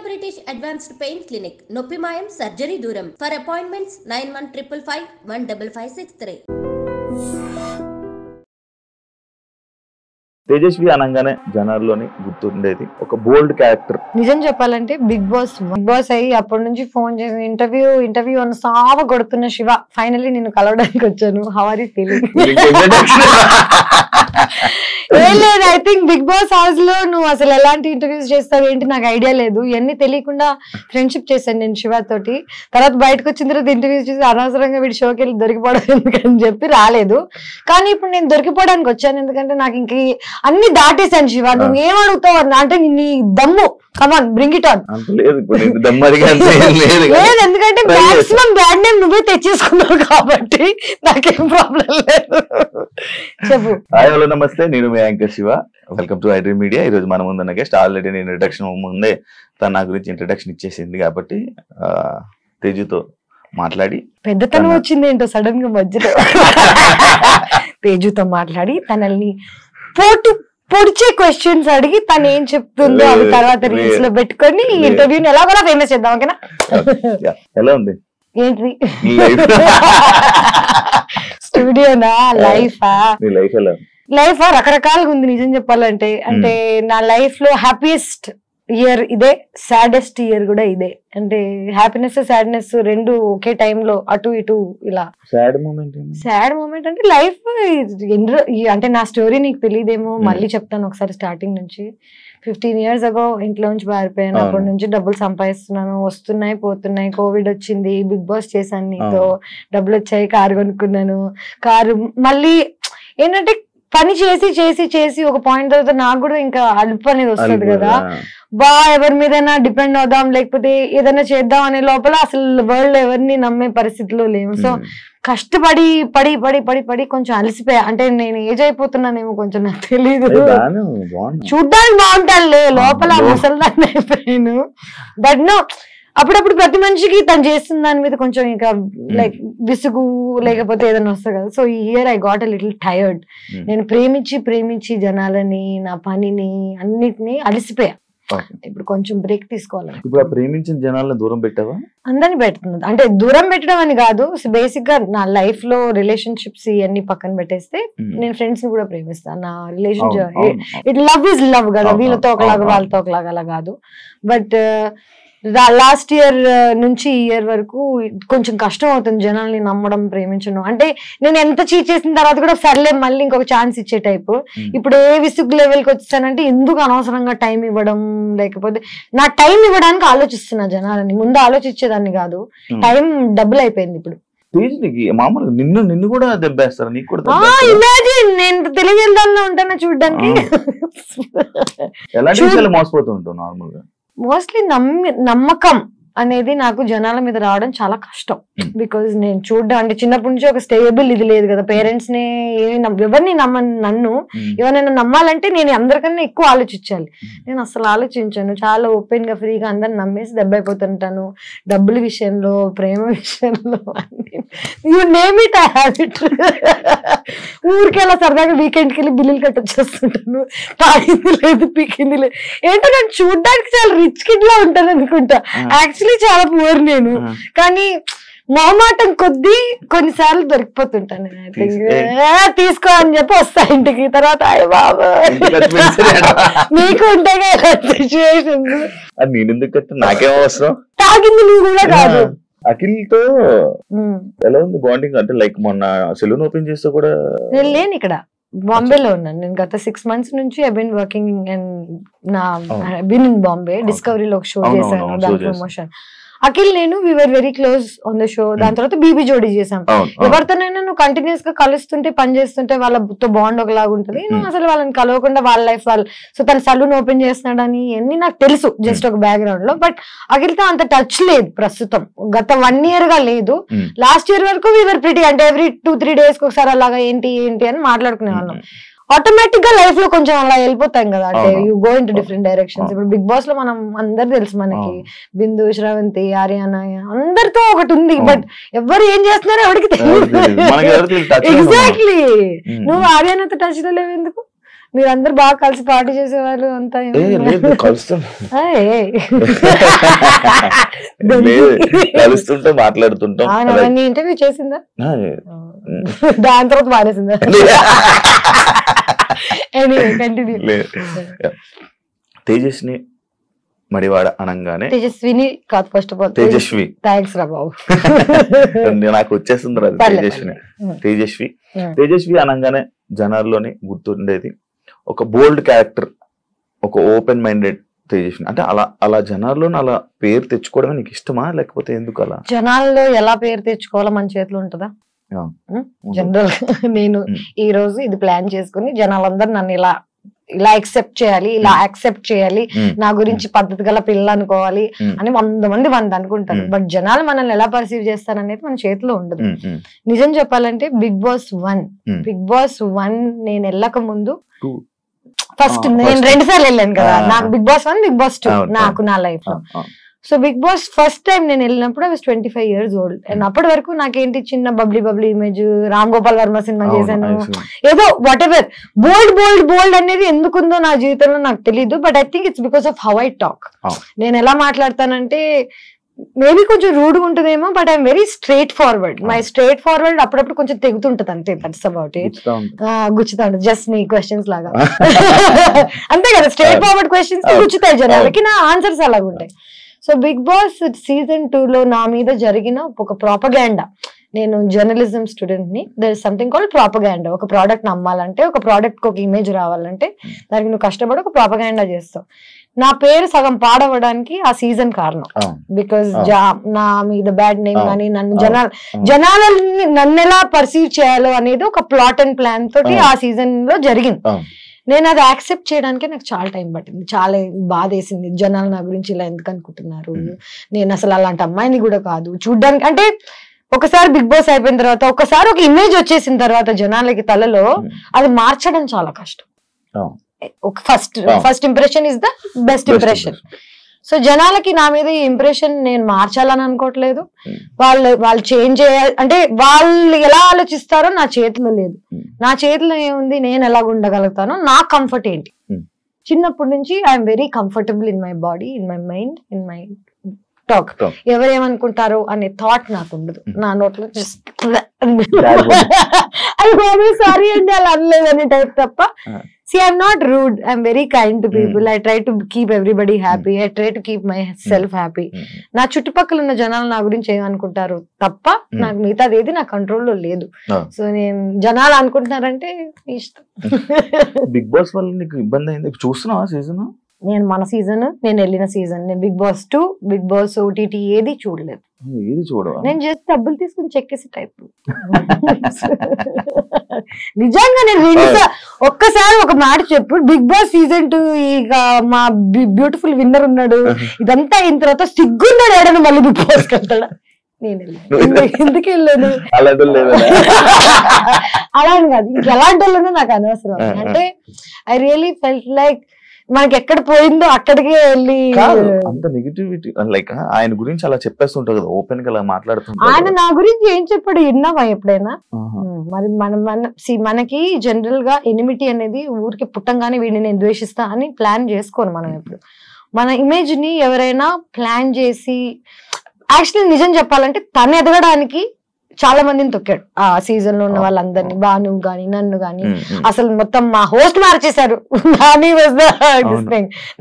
British Advanced Pain Clinic, Noppimayam Surgery Duram. For appointments 9155515563. Tejaswi అనగానే జనాల్లోని గుర్తుండేది ఒక బోల్డ్ character. నిజం చెప్పాలంటే బిగ్ బాస్ అయ్యి అప్పటి నుంచి ఫోన్ చేసి ఇంటర్వ్యూ అని సావ కొడుతున్న శివ ఫైనల్లీ నేను కలవడానికి వచ్చాను. How are you feeling? ఏం లేదు, I think Bigg Boss house లో నువ్వు అసలు ఎలాంటి ఇంటర్వ్యూస్ చేస్తావు ఏంటి నాకు ఐడియా లేదు. ఇవన్నీ తెలియకుండా ఫ్రెండ్షిప్ చేశాను నేను శివ తోటి. తర్వాత బయటకు వచ్చిన తర్వాత ఇంటర్వ్యూస్ చేసి అనవసరంగా వీడి షోకి వెళ్ళి దొరికిపోవడం ఎందుకని చెప్పి రాలేదు. కానీ ఇప్పుడు నేను దొరికిపోవడానికి వచ్చాను, ఎందుకంటే నాకు ఇంక అన్ని దాటేశాను. శివ నువ్వు ఏమడుగుతావు అంటే నీ దమ్ము, కమాన్ బ్రింగ్ ఇట్ ఆన్. లేదు, ఎందుకంటే మాక్సిమం బ్యాడ్ నేమ్ నువ్వే తెచ్చేసుకున్నావు కాబట్టి నాకేం ప్రాబ్లం లేదు. చెప్పు. హాయ్ హలో నమస్తే, నేను మీ anchor Shiva. Welcome to iDream Media. ఈ రోజు మనం ముందున్న గెస్ట్ ఆల్రెడీ నేను ఇంట్రడక్షన్ ముందే తను నా గురించి ఇంట్రడక్షన్ ఇచ్చేసింది కాబట్టి తేజుతో మాట్లాడి పెద్దతనం వచ్చింది ఏంటో సడన్ గా మధ్యలో తేజుతో మాట్లాడి తనల్ని పొడిచే క్వశ్చన్స్ అడిగి తను ఏం చెప్తుందో అది తర్వాత రీల్స్ లో పెట్టుకొని ఇంటర్వ్యూని ఎలా కూడా ఫేమస్ చేద్దాం. ఓకేనా? ఎలా ఉంది ఏంటి స్టూడియోనా లైఫా? లైఫ్ రకరకాలుగా ఉంది నిజం చెప్పాలంటే. అంటే నా లైఫ్ లో హ్యాపీయెస్ట్ ఇయర్ ఇదే, సాడెస్ట్ ఇయర్ కూడా ఇదే. అంటే హ్యాపీనెస్ సాడ్నెస్ రెండు ఒకే టైంలో అటు ఇటు ఇలా. సాడ్ మూమెంట్ అంటే లైఫ్ అంటే నా స్టోరీ నీకు తెలియదేమో, మళ్ళీ చెప్తాను ఒకసారి స్టార్టింగ్ నుంచి. 15 years ago ఇంట్లో నుంచి పారిపోయాను. అప్పటి నుంచి డబ్బులు సంపాదిస్తున్నాను, వస్తున్నాయి పోతున్నాయి. కోవిడ్ వచ్చింది, బిగ్ బాస్ చేశాను నీతో, డబ్బులు వచ్చాయి, కారు కొనుక్కున్నాను. కారు మళ్ళీ ఏంటంటే పని చేసి చేసి చేసి ఒక పాయింట్ తర్వాత నాకు కూడా ఇంకా అలుపు అనేది వస్తుంది కదా, ఎవరి మీదైనా డిపెండ్ అవుదాం లేకపోతే ఏదైనా చేద్దాం అనే లోపల అసలు వరల్డ్ ఎవరిని నమ్మే పరిస్థితిలో లేము. సో కష్టపడి పడి పడి పడి పడి కొంచెం అలసిపోయా. అంటే నేను ఏజ్ అయిపోతున్నానేమో కొంచెం నాకు తెలీదు, చూడ్డానికి బాగుంటానులే, లోపల ముసలిదాన్ని అయిపోయాను. బట్ నో, అప్పుడప్పుడు ప్రతి మనిషికి తను చేస్తున్న దాని మీద కొంచెం ఇంకా లైక్ విసుగు లేకపోతే ఏదైనా వస్తుంది కదా. సో ఈ year I got a little tired. నేను ప్రేమించి జనాలని, నా పనిని, అన్నిటినీ అలసిపోయా. ఇప్పుడు కొంచెం బ్రేక్ తీసుకోవాలి. ఇప్పుడు ప్రేమించిన జనాలను దూరం పెట్టావా? అందరిని పెడుతుంది. అంటే దూరం పెట్టడం అని కాదు, బేసిక్ గా నా లైఫ్ లో రిలేషన్షిప్స్ ఇవన్నీ పక్కన పెట్టేస్తే నేను ఫ్రెండ్స్ ని కూడా ప్రేమిస్తాను. నా relationship it love is love కదా, వీళ్ళతో ఒకలాగా వాళ్ళతో ఒకలాగా అలా కాదు. బట్ లాస్ట్ ఇయర్ నుంచి ఈ ఇయర్ వరకు కొంచెం కష్టం అవుతుంది జనాల్ని నమ్మడం, ప్రేమించడం. అంటే నేను ఎంత చీట్ చేసిన తర్వాత కూడా సర్లే మళ్ళీ ఇంకొక ఛాన్స్ ఇచ్చే టైపు. ఇప్పుడు ఏ విసుగు లెవెల్కి వచ్చేసానంటే ఎందుకు అనవసరంగా టైం ఇవ్వడం, లేకపోతే నా టైం ఇవ్వడానికి ఆలోచిస్తున్నా జనాలని. ముందు ఆలోచించేదాన్ని కాదు, టైం డబుల్ అయిపోయింది ఇప్పుడు. మామూలుగా నిన్ను కూడా దెబ్బేస్తారు, నీకు కూడా ఇమాజిన్ నేను తెలియజేద్దాల్లో ఉంటానా చూడ్డానికి. మోసపోతుంటావు నార్మల్ గా. మోస్ట్లీ నమ్మకం అనేది నాకు జనాల మీద రావడం చాలా కష్టం. బికాజ్ నేను చూడడం అంటే చిన్నప్పటి నుంచి ఒక స్టేబుల్ ఇది లేదు కదా, పేరెంట్స్ ని ఎవరిని నన్ను ఎవరైనా నమ్మాలంటే నేను అందరికన్నా ఎక్కువ ఆలోచించాలి. నేను అసలు ఆలోచించాను, చాలా ఓపెన్ గా ఫ్రీగా అందరిని నమ్మేసి దెబ్బ అయిపోతుంటాను. డబ్బుల విషయంలో, ప్రేమ విషయంలో, you name it I have it. ఊరికి అలా సరదాగా వీకెండ్కి వెళ్ళి బిల్లులు కట్టొచ్చేస్తుంటాను. తాగింది లేదు, పీకింది లేదు. ఏంటో నేను చూడడానికి చాలా రిచ్ కిడ్ లా ఉంటాను అనుకుంటా, యాక్చువల్లీ చాలా పూర్ నేను. కానీ మొహమాటం కొద్దీ కొన్నిసార్లు దొరికిపోతుంటాను. తీసుకో అని చెప్పి వస్తా ఇంటికి. తర్వాత అయ్య బాబు నీకు ఉంటాయి సిచ్యువేషన్. నాకేం అవసరం, తాగింది నువ్వు కూడా కాదు. అఖిల్ తో ఎలా ఉంది బాండింగ్? అంటే లైక్ మొన్న సెలూన్ ఓపెన్ చేస్తే కూడా నేను లేను ఇక్కడ, బాంబేలో ఉన్నాను. నేను గత 6 months నుంచి ఐ బీన్ వర్కింగ్ అండ్ నా బీన్ ఇన్ బాంబే. డిస్కవరీలో ఒక షో చేశాను, దాని ప్రమోషన్. అఖిల్ నేను we were very close on the show. దాని తర్వాత బీబీ జోడీ చేసాం. ఎవరితోనైనా నువ్వు కంటిన్యూస్ గా కలుస్తుంటే పని చేస్తుంటే వాళ్ళతో బాండ్ ఒకలాగా ఉంటుంది. నువ్వు అసలు వాళ్ళని కలవకుండా వాళ్ళ లైఫ్ వాళ్ళు, సో తన సలూన్ ఓపెన్ చేస్తున్నాడని అన్ని నాకు తెలుసు జస్ట్ ఒక బ్యాక్గ్రౌండ్ లో. బట్ అఖిల్తో అంత టచ్ లేదు ప్రస్తుతం, గత 1 year గా లేదు. లాస్ట్ ఇయర్ వరకు వి వర్ ప్రిటీ, అంటే ఎవ్రీ 2-3 days ఒకసారి అలాగా ఏంటి అని మాట్లాడుకునే వాళ్ళం. ఆటోమేటిక్ గా లైఫ్ లో కొంచెం అలా వెళ్ళిపోతాం కదా, అంటే you go in to different directions. ఇప్పుడు బిగ్ బాస్ లో మనం అందరు తెలుసు మనకి, బిందు, శ్రవంతి, ఆర్యానా అందరితో ఒకటి ఉంది. బట్ ఎవరు ఏం చేస్తున్నారో ఎవరికి తెలియదు. ఎగ్జాక్ట్లీ. నువ్వు ఆర్యానాతో టచ్ లో లేవు ఎందుకు? మీరందరూ బాగా కలిసి పార్టీ చేసేవాళ్ళు అంతా కలుస్తుంటే మాట్లాడుతుంటాం. ఇంటర్వ్యూ చేసిందా? దాని తర్వాత మానేసిందా? తేజస్ని మడివాడ అనగానే తేజస్విని కాదు, first of all Tejaswi. Thanks రా బాబు, నాకు వచ్చేస్తుంది రాదు. తేజస్వి అనగానే జనాల్లోని గుర్తుండేది ఒక బోల్డ్ క్యారెక్టర్, ఒక ఓపెన్ మైండెడ్ తేజస్విని. అంటే అలా జనాల్లో అలా పేరు తెచ్చుకోవడమే నీకు ఇష్టమా, లేకపోతే ఎందుకు అలా? జనాల్లో ఎలా పేరు తెచ్చుకోవాలో మన చేతిలో ఉంటుందా? జనరల్ నేను ఈ రోజు ఇది ప్లాన్ చేసుకుని జనాలందరూ నన్ను ఇలా యాక్సెప్ట్ చేయాలి, ఇలా యాక్సెప్ట్ చేయాలి, నా గురించి పద్ధతి గల పిల్లలు అనుకోవాలి అని 100 మంది అనుకుంటారు. బట్ జనాలు మనల్ని ఎలా పర్సీవ్ చేస్తారనేది మన చేతిలో ఉండదు. నిజం చెప్పాలంటే బిగ్ బాస్ 1 నేను వెళ్ళక ముందు ఫస్ట్ నేను 2 సార్లు వెళ్ళాను కదా. నాకు బిగ్ బాస్ 1, బిగ్ బాస్ 2 నాకు నా లైఫ్ లో. So Bigg Boss first time నేను వెళ్ళినప్పుడు 25 years old. అండ్ అప్పటి వరకు నాకేంటి చిన్న బబ్లీ ఇమేజ్, రామ్ గోపాల్ వర్మ సినిమా చేశాను, ఏదో వాట్ ఎవర్ బోల్డ్ అనేది ఎందుకుందో నా జీవితంలో నాకు తెలీదు. But I think it's because of how I talk. నేను ఎలా మాట్లాడతానంటే మేబీ కొంచెం రూడ్గా ఉంటుందేమో, but I'm very straight forward. My straight forward అప్పుడప్పుడు కొంచెం తెగుతుంటది అంతే, దట్స్ అబౌట్ ఇట్. గుచ్చుతా ఉంటుంది జస్ట్ నీ క్వశ్చన్స్ లాగా అంతే కదా, స్ట్రైట్ ఫార్వర్డ్ క్వశ్చన్స్ గుచ్చుతాయి జనాలకి, నా ఆన్సర్స్ అలాగ ఉంటాయి. సో బిగ్ బాస్ సీజన్ 2 లో నా మీద జరిగిన ఒక ప్రాపగాండా, నేను జర్నలిజం స్టూడెంట్ ని, there is something called propaganda. ఒక ప్రోడక్ట్ నమ్మాలంటే, ఒక ప్రోడక్ట్ కి ఒక ఇమేజ్ రావాలంటే దానికి నువ్వు కష్టపడి ఒక ప్రాపగాండా చేస్తావు. నా పేరు సగం పాడవడానికి ఆ సీజన్ కారణం. బికాస్ నా మీద బ్యాడ్ నేమ్ కానీ జనాలని నన్ను ఎలా పర్సీవ్ చేయాలో అనేది ఒక ప్లాట్ అండ్ ప్లాన్ తోటి ఆ సీజన్ లో జరిగింది. నేను అది యాక్సెప్ట్ చేయడానికి నాకు చాలా టైం పట్టింది, చాలా బాధ వేసింది. జనాలు నా గురించి ఇలా ఎందుకు అనుకుంటున్నారు, నేను అసలు అలాంటి అమ్మాయిని కూడా కాదు చూడ్డానికి. అంటే ఒకసారి బిగ్ బాస్ అయిపోయిన తర్వాత, ఒకసారి ఒక ఇమేజ్ వచ్చేసిన తర్వాత జనాలకి తలలో అది మార్చడం చాలా కష్టం. First impression is the best impression. So జనాలకి నా మీద ఈ ఇంప్రెషన్ నేను మార్చాలని అనుకోవట్లేదు. వాళ్ళు చేంజ్ చేయాలి అంటే వాళ్ళు ఎలా ఆలోచిస్తారో నా చేతిలో లేదు. నా చేతిలో ఏముంది, నేను ఎలా ఉండగలుగుతానో, నా కంఫర్ట్ ఏంటి. చిన్నప్పటి నుంచి I'm very comfortable in my body, in my mind, in my talk. ఎవరేమనుకుంటారో అనే థాట్ నాకు ఉండదు. నా నోట్లో జస్ట్ సారీ అండి అలా అనలేదనే టైప్ తప్ప. See, I'm not rude. I'm very kind to people. I try to keep everybody happy. I try to keep myself happy. నా చుట్టుపక్కల ఉన్న జనాలు నా గురించి ఏమనుకుంటారు తప్ప నాకు మిగతాది ఏది నా కంట్రోల్లో లేదు. సో నేను జనాలు అనుకుంటున్నారంటే ఇష్టం. బిగ్ బాస్ వల్ల నీకు ఇబ్బంది అయింది చూస్తున్నావా సీజన్? నేను మన సీజన్, నేను వెళ్ళిన సీజన్, నేను Bigg Boss 2, Bigg Boss OTT ఏది చూడలేదు. నేను జస్ట్ డబ్బులు తీసుకుని చెక్కేసి టైప్. నిజంగా నేను ఒక్కసారి ఒక మాట చెప్పు, బిగ్ బాస్ సీజన్ 2 ఇక మా బ్యూటిఫుల్ విన్నర్ ఉన్నాడు, ఇదంతా అయిన తర్వాత సిగ్గున్నాడు ఏడను మళ్ళీ బిగ్ బాస్ వెళ్తాడా? నేను ఎందుకు వెళ్ళాను అలా అని కాదు, ఇంకెలాంటి వాళ్ళనో నాకు అనవసరం. అంటే ఐ రియలీ ఫెల్ట్ లైక్ మనకి ఎక్కడ పోయిందో అక్కడికే వెళ్ళి అంత నెగటివిటీ. లైక్ ఆయన గురించి అలా చెప్పేస్తుంటారు కదా, ఓపెన్ గా అలా మాట్లాడుతుంటారు. ఆయన నా గురించి ఏం చెప్పాడు విన్నావా ఎప్పుడైనా? మరి మనకి జనరల్ గా ఎనిమిటీ అనేది ఊరికి పుట్టంగానే వీడిని నేను ద్వేషిస్తా అని ప్లాన్ చేసుకోను మనం ఎప్పుడు. మన ఇమేజ్ ని ఎవరైనా ప్లాన్ చేసి, యాక్చువల్లీ నిజం చెప్పాలంటే తను ఎదగడానికి చాలా మందిని తొక్కాడు ఆ సీజన్ లో ఉన్న వాళ్ళందరినీ, బాను గాని నన్ను గాని. అసలు మొత్తం మా హోస్ట్ మార్చేశారు.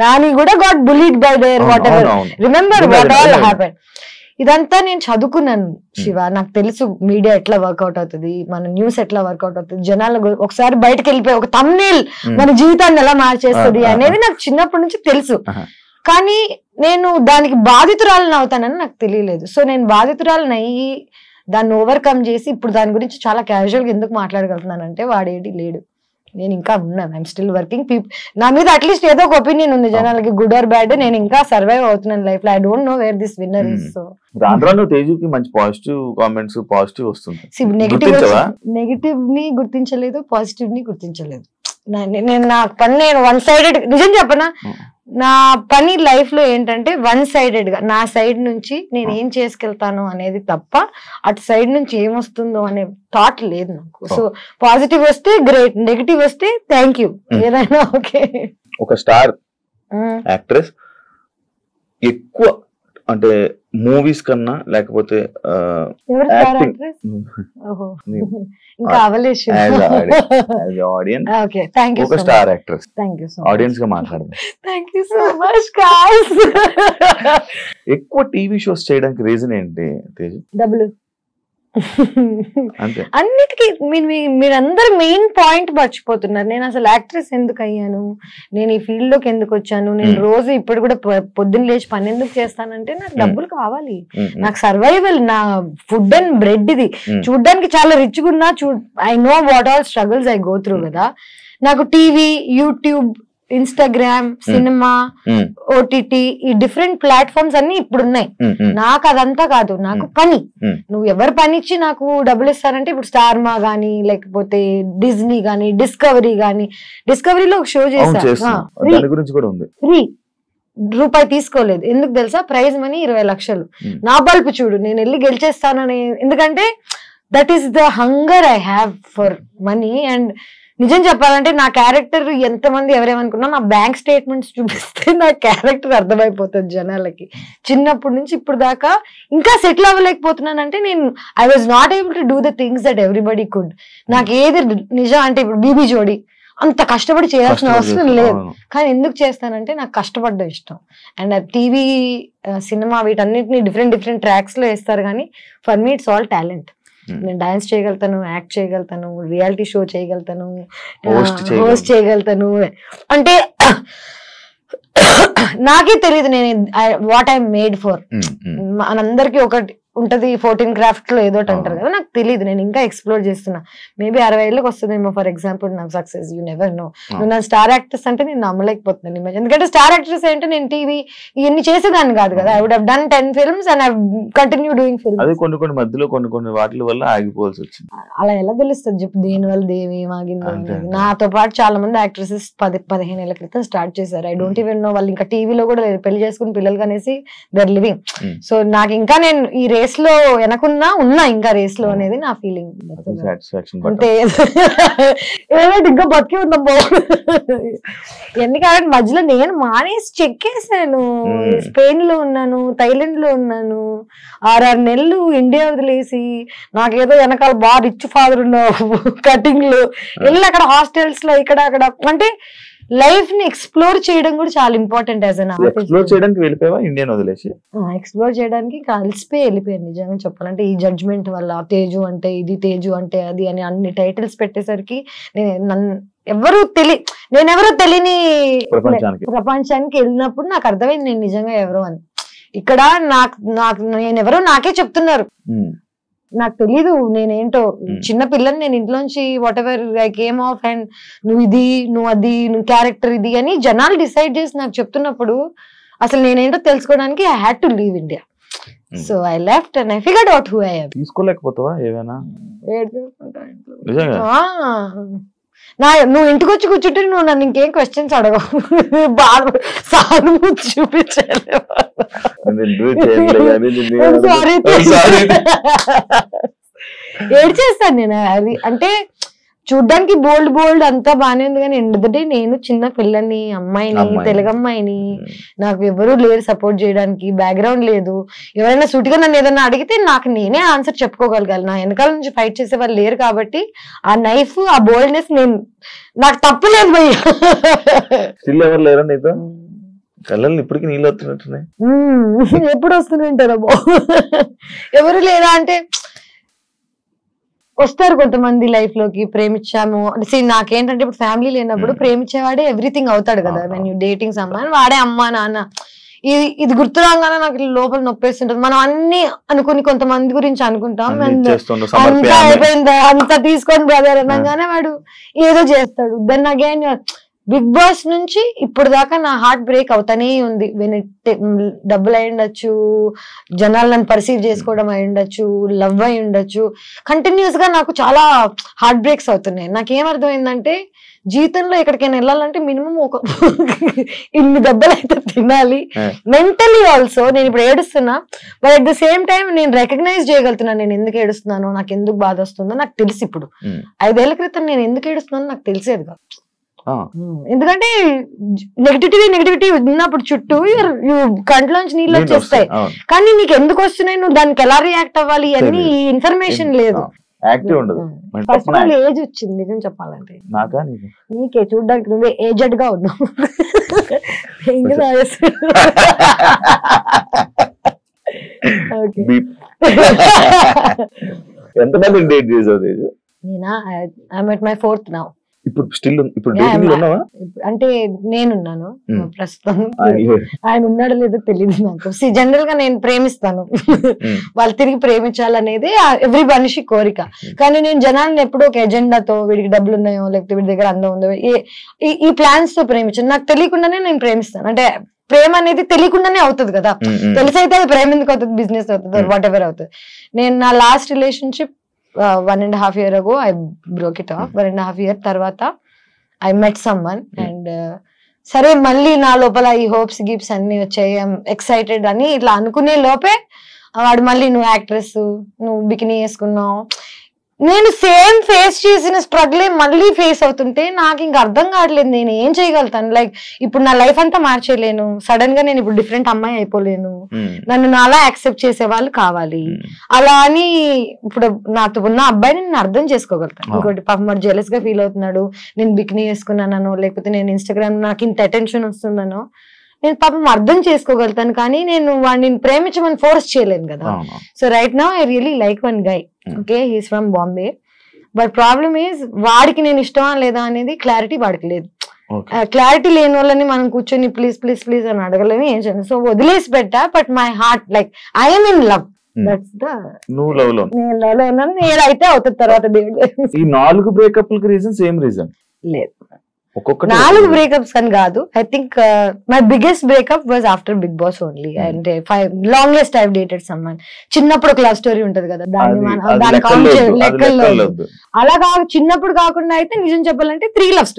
నాని కూడా got bullied by their what ever, remember what all happened. ఇదంతా నేను చదువుకున్నాను శివ, నాకు తెలుసు మీడియా ఎట్లా వర్కౌట్ అవుతుంది, మన న్యూస్ ఎట్లా వర్కౌట్ అవుతుంది, జనాలు ఒకసారి బయటకు వెళ్ళిపోయి ఒక థంబ్నెయిల్ మన జీవితాన్ని ఎలా మార్చేస్తుంది అనేది నాకు చిన్నప్పటి నుంచి తెలుసు. కానీ నేను దానికి బాధితురాలను అవుతానని నాకు తెలియలేదు. సో నేను బాధితురాలను అయ్యి దాన్ని ఓవర్కమ్ చేసి ఇప్పుడు దాని గురించి చాలా క్యాజువల్ గా ఎందుకు మాట్లాడగలుగుతున్నానంటే వాడేటి లేడు, నేను ఇంకా ఉన్నాను. I'm still working. నా మీద అట్లీస్ట్ ఏదో ఒక ఒపీనియన్ ఉంది జనాలకి, గుడ్ ఆర్ బ్యాడ్. నేను ఇంకా సర్వైవ్ అవుతున్నాను లైఫ్ లో. I don't know where this winner is. So తేజుకి మంచి పాజిటివ్ కామెంట్స్, పాజిటివ్ వస్తుంది. నెగటివ్ ని గుర్తించలేదు, పాజిటివ్ ని గుర్తించలేదు. నేను నా పని నేను వన్ సైడెడ్ నిజం చెప్పనా, నా పని లైఫ్ లో ఏంటంటే వన్ సైడెడ్ గా నా సైడ్ నుంచి నేను ఏం చేసుకెళ్తాను అనేది తప్ప అటు సైడ్ నుంచి ఏమొస్తుందో అనే థాట్ లేదు నాకు. సో పాజిటివ్ వస్తే గ్రేట్, నెగిటివ్ వస్తే థ్యాంక్ యూ, ఏదైనా ఓకే. ఒక స్టార్ యాక్ట్రెస్ ఎక్కువ అంటే మూవీస్ కన్నా లేకపోతే ఇంకా అవలేష్ ఒక స్టార్ యాక్ట్రెస్ ఆడియన్స్ గా మాట్లాడదాం. ఎక్కువ టీవీ షోస్ చేయడానికి రీజన్ ఏంటి తేజు? డబ్బులు. అన్నిటికీ మీరందరూ మెయిన్ పాయింట్ మర్చిపోతున్నారు. నేను అసలు యాక్ట్రెస్ ఎందుకు అయ్యాను, నేను ఈ ఫీల్డ్ లోకి ఎందుకు వచ్చాను, నేను రోజు ఇప్పుడు కూడా పొద్దున్న లేచి పని ఎందుకు చేస్తానంటే నాకు డబ్బులు కావాలి, నాకు సర్వైవల్, నా ఫుడ్ అండ్ బ్రెడ్ ఇది. చూడ్డానికి చాలా రిచ్గా ఉన్నా I know what all struggles I go through కదా. నాకు TV, YouTube, Instagram, cinema, OTT, ఈ డిఫరెంట్ ప్లాట్ఫామ్స్ అన్ని ఇప్పుడు ఉన్నాయి. నాకు అదంతా కాదు, నాకు పని. నువ్వు ఎవరు పని ఇచ్చి నాకు డబ్బులు ఇస్తారంటే ఇప్పుడు స్టార్ మా గానీ, లేకపోతే డిజ్నీ గానీ, డిస్కవరీ గానీ. డిస్కవరీలో ఒక షో చేశా, ఫ్రీ, రూపాయి తీసుకోలేదు. ఎందుకు తెలుసా? ప్రైజ్ మనీ 20 లక్షలు. నా బల్పు చూడు, నేను వెళ్ళి గెలిచేస్తానని. ఎందుకంటే that is the hunger I have for money. And నిజం చెప్పాలంటే నా క్యారెక్టర్ ఎంతమంది ఎవరేమనుకున్నా నా బ్యాంక్ స్టేట్మెంట్స్ చూపిస్తే నా క్యారెక్టర్ అర్థమైపోతుంది జనాలకి. చిన్నప్పటి నుంచి ఇప్పుడు దాకా ఇంకా సెటిల్ అవ్వలేకపోతున్నానంటే నేను I was not able to do the things that everybody could. నాకు ఏది నిజం అంటే ఇప్పుడు బీబీ జోడి అంత కష్టపడి చేయాల్సిన అవసరం లేదు, కానీ ఎందుకు చేస్తానంటే నాకు కష్టపడ్డం ఇష్టం. అండ్ టీవీ, సినిమా వీటన్నిటిని డిఫరెంట్ ట్రాక్స్ లో వేస్తారు, కానీ for me it's all talent. నేను డాన్స్ చేయగలుగుతాను, యాక్ట్ చేయగలుగుతాను, రియాలిటీ షో చేయగలుగుతాను, హోస్ట్ చేయగలుగుతాను. అంటే నాకే తెలియదు నేను వాట్ ఐ మేడ్ ఫర్. మనందరికి ఒకటి ఉంటది 14 క్రాఫ్ట్ లో ఏదోటి అంటారు కదా, నాకు తెలియదు. నేను ఇంకా ఎక్స్ప్లోర్ చేస్తున్నా. మేబీ 60 ఏళ్ళకి వస్తుందేమో ఫర్ ఎగ్జాంపుల్ నాకు సక్సెస్. You never know. నువ్వు నా స్టార్ యాక్ట్రెస్ అంటే నేను నమ్మలేకపోతున్నాను ఇమేజ్. ఎందుకంటే స్టార్ యాక్ట్రెస్ అంటే నేను టీవీ ఇవన్నీ చేసేదాన్ని కాదు కదా. I would have done 10 films and I've continued doing films. అది కొన్ని మధ్యలో కొన్ని వాటి వల్ల ఆగిపోవాల్సి వచ్చింది. అలా ఎలా తెలుస్తుంది చెప్పు? దేని వల్ల దేవి ఆగింది? నాతో పాటు చాలా మంది యాక్ట్రెసెస్ 10-15 ఏళ్ల క్రితం స్టార్ట్ చేశారు. ఐ డోంట్ ఈవెన్ నో వాళ్ళు ఇంకా టీవీలో కూడా పెళ్లి చేసుకుని పిల్లలు కనేసి దే ఆర్ లివింగ్. సో నాకు ఇంకా నేను ఈ రేస్ లో వెనకున్నా ఇంకా రేస్ లో అనేది నా ఫీలింగ్. అంటే ఇంకా బతికి ఉందా ఎందుకంటే మధ్యలో నేను మానేసి చెక్కేసాను. స్పెయిన్ లో ఉన్నాను, థైలాండ్ లో ఉన్నాను, 6 నెలలు ఇండియా వదిలేసి నాకేదో వెనకాల బాగా రిచ్ ఫాదర్ ఉన్నావు కటింగ్ లో వెళ్ళి అక్కడ హాస్టల్స్ లో ఇక్కడ అక్కడ. అంటే లైఫ్ ని ఎక్స్ప్లోర్ చేయడం కూడా చాలా important. As an artist explore చేయడానికి వెళ్ళిపోయావా ఇండియన్ వదిలేసి? ఎక్స్ప్లోర్ చేయడానికి కలిసిపోయి వెళ్ళిపోయాను నిజంగా చెప్పాలంటే. ఈ జడ్జ్మెంట్ వల్ల తేజు అంటే ఇది, తేజు అంటే అది అని అన్ని టైటిల్స్ పెట్టేసరికి నేనెవరో తెలియని ప్రపంచానికి వెళ్ళినప్పుడు నాకు అర్థమైంది నేను నిజంగా ఎవరో అని. ఇక్కడ నేనెవరో నాకే చెప్తున్నారు, నాకు తెలీదు నేనేంటో. చిన్న పిల్లని నేను ఇంట్లోంచి what ever I came of and నువ్వు ఇది, నువ్వు అది, నువ్వు క్యారెక్టర్ ఇది అని జనాలు డిసైడ్ చేసి నాకు చెప్తున్నప్పుడు అసలు నేనేంటో తెలుసుకోవడానికి I had to leave India. So I left and I figured out who I am. తీసుకోలేకపోతావా ఏమైనా? నువ్వు ఇంటికి వచ్చి కూర్చుంటే నువ్వు నన్ను ఇంకేం క్వశ్చన్స్ అడగవు, బాగా సానుభూతి చూపించాలి. ఏడ్ చేస్తాను నేను అది. అంటే చూడ్డానికి బోల్డ్ అంతా బానే ఉంది, కానీ ఎందుకంటే నేను చిన్న పిల్లని, అమ్మాయిని, తెలుగు అమ్మాయిని, నాకు ఎవరు లేరు సపోర్ట్ చేయడానికి, బ్యాక్గ్రౌండ్ లేదు. ఎవరైనా సూటిగా నన్ను ఏదైనా అడిగితే నాకు నేనే ఆన్సర్ చెప్పుకోగలగాలి. నా వెనకాల నుంచి ఫైట్ చేసే వాళ్ళు లేరు కాబట్టి ఆ నైఫ్, ఆ బోల్డ్నెస్ నాకు తప్పలేదు భయ్య. కళ్ళని ఇప్పటికి నీళ్ళు వస్తున్నట్టున్నాయి. ఎప్పుడు వస్తుంటారా ఎవరు లేదా అంటే వస్తారు కొంతమంది లైఫ్ లోకి. ప్రేమించాము నాకేంటంటే ఇప్పుడు ఫ్యామిలీ లేనప్పుడు ప్రేమించేవాడే ఎవ్రీథింగ్ అవుతాడు కదా. వెన్ యూ డేటింగ్ సమ్వన్ వాడే అమ్మా నాన్న. ఇది గుర్తు రాగానే నాకు లోపల నొప్పేస్తుంటది. మనం అన్ని అనుకుని కొంతమంది గురించి అనుకుంటాం, అంతా అయిపోయిందా అంతా తీసుకొని బ్రదర్ అనగానే వాడు ఏదో చేస్తాడు. దెన్ అగైన్ బిగ్ బాస్ నుంచి ఇప్పుడు దాకా నా హార్ట్ బ్రేక్ అవుతానే ఉంది. డబ్బులు అయి ఉండొచ్చు, జనాలు నన్ను పర్సీవ్ చేసుకోవడం అయి ఉండొచ్చు, లవ్ అయి ఉండొచ్చు, కంటిన్యూస్ గా నాకు చాలా హార్ట్ బ్రేక్స్ అవుతున్నాయి. నాకేమర్థమైందంటే జీవితంలో ఎక్కడికైనా వెళ్ళాలంటే మినిమం ఒక ఇన్ని దెబ్బలు అయితే తినాలి. మెంటలీ ఆల్సో నేను ఇప్పుడు ఏడుస్తున్నా, but at the same time నేను రికగ్నైజ్ చేయగలుగుతున్నాను నేను ఎందుకు ఏడుస్తున్నానో, నాకు ఎందుకు బాధ వస్తుందో నాకు తెలుసు. ఇప్పుడు 5 ఏళ్ల క్రితం నేను ఎందుకు ఏడుస్తున్నానో నాకు తెలిసేది కాదు. ఎందుకంటే నెగిటివిటీ ఉన్నప్పుడు చుట్టూ కంట్లోంచి నీళ్ళు వచ్చేస్తాయి, కానీ నీకు ఎందుకు వస్తున్నాయి, నువ్వు దానికి ఎలా రియాక్ట్ అవ్వాలి అన్ని ఇన్ఫర్మేషన్ లేదు. ఫస్ట్ ఆఫ్ ఆల్ ఏజ్ వచ్చింది నిజం చెప్పాలంటే. నీకే చూడడానికి నువ్వే ఏజెడ్ గా ఉన్నావు. నేనా I'm at my 4th now. అంటే నేనున్నాను ప్రస్తుతం, ఆయన ఉన్నాడో లేదో తెలియదు నాకు. జనరల్ గా నేను ప్రేమిస్తాను, వాళ్ళు తిరిగి ప్రేమించాలనేది ఎవ్రీ మనిషి కోరిక. కానీ నేను జనాలను ఎప్పుడూ ఒక ఎజెండాతో వీడికి డబ్బులు ఉన్నాయో లేకపోతే వీడి దగ్గర అందం ఉందో ఈ ప్లాన్స్ తో ప్రేమించాను. నాకు తెలియకుండానే నేను ప్రేమిస్తాను. అంటే ప్రేమ అనేది తెలియకుండానే అవుతుంది కదా, తెలిసైతే అది ప్రేమ ఎందుకు అవుతుంది, బిజినెస్ అవుతుంది, వాట్ ఎవర్ అవుతుంది. నేను నా last relationship 1.5 year ago I broke it off. 1.5 year తర్వాత I met someone and సరే మళ్ళీ నా లోపల ఈ హోప్స్ గిప్స్ అన్ని వచ్చాయి, ఎక్సైటెడ్ అని ఇట్లా అనుకునే లోపే వాడు మళ్ళీ నువ్వు యాక్ట్రెస్, నువ్వు బికినీ వేసుకున్నావు. నేను సేమ్ ఫేస్ చేసిన స్ట్రగులే మళ్ళీ ఫేస్ అవుతుంటే నాకు ఇంక అర్థం కావట్లేదు నేను ఏం చేయగలుగుతాను. లైక్ ఇప్పుడు నా లైఫ్ అంతా మార్చేయలేను, సడన్ గా నేను ఇప్పుడు డిఫరెంట్ అమ్మాయి అయిపోలేను, నన్ను నాలా యాక్సెప్ట్ చేసే వాళ్ళు కావాలి. అలా అని ఇప్పుడు నాతో ఉన్న అబ్బాయిని నేను అర్థం చేసుకోగలుగుతాను. ఇంకోటి పాపం మరి జెలస్ గా ఫీల్ అవుతున్నాడు, నేను బికినీ వేసుకున్నానో లేకపోతే నేను ఇన్స్టాగ్రామ్ నాకు ఇంత అటెన్షన్ వస్తుందనో నేను పాపం అర్థం చేసుకోగలుగుతాను. కానీ నేను వాడిని ప్రేమించమని ఫోర్స్ చేయలేను కదా. So right now I really like one guy. Okay, he's from Bombay, but problem is వాడికి నేను ఇష్టమా లేదా అనేది క్లారిటీ వాడికి లేదు. క్లారిటీ లేని వాళ్ళని మనం కూర్చొని ప్లీజ్ ప్లీజ్ ప్లీజ్ అని అడగలేని ఏం చేయను. సో వదిలేసి పెట్టా, but my heart like I'm in love. That's the నువ్వు లవ్ లో నేను లవ్ లో ఉన్నాను. నేను అయితే అవుతుంది తర్వాత దేవుడు. ఈ 4 బ్రేకప్లకు రీజన్ సేమ్ రీజన్ లేదు, 4 బ్రేకప్స్ అని కాదు. I think my biggest breakup was after Bigg Boss only. అంటే లాంగెస్ట్ ఐ డేటెడ్ సమ్వన్. చిన్నప్పుడు ఒక లవ్ స్టోరీ ఉంటది కదా, దాని లెక్కల్లో అలా కాదు. చిన్నప్పుడు కాకుండా అయితే నిజం చెప్పాలంటే 3 love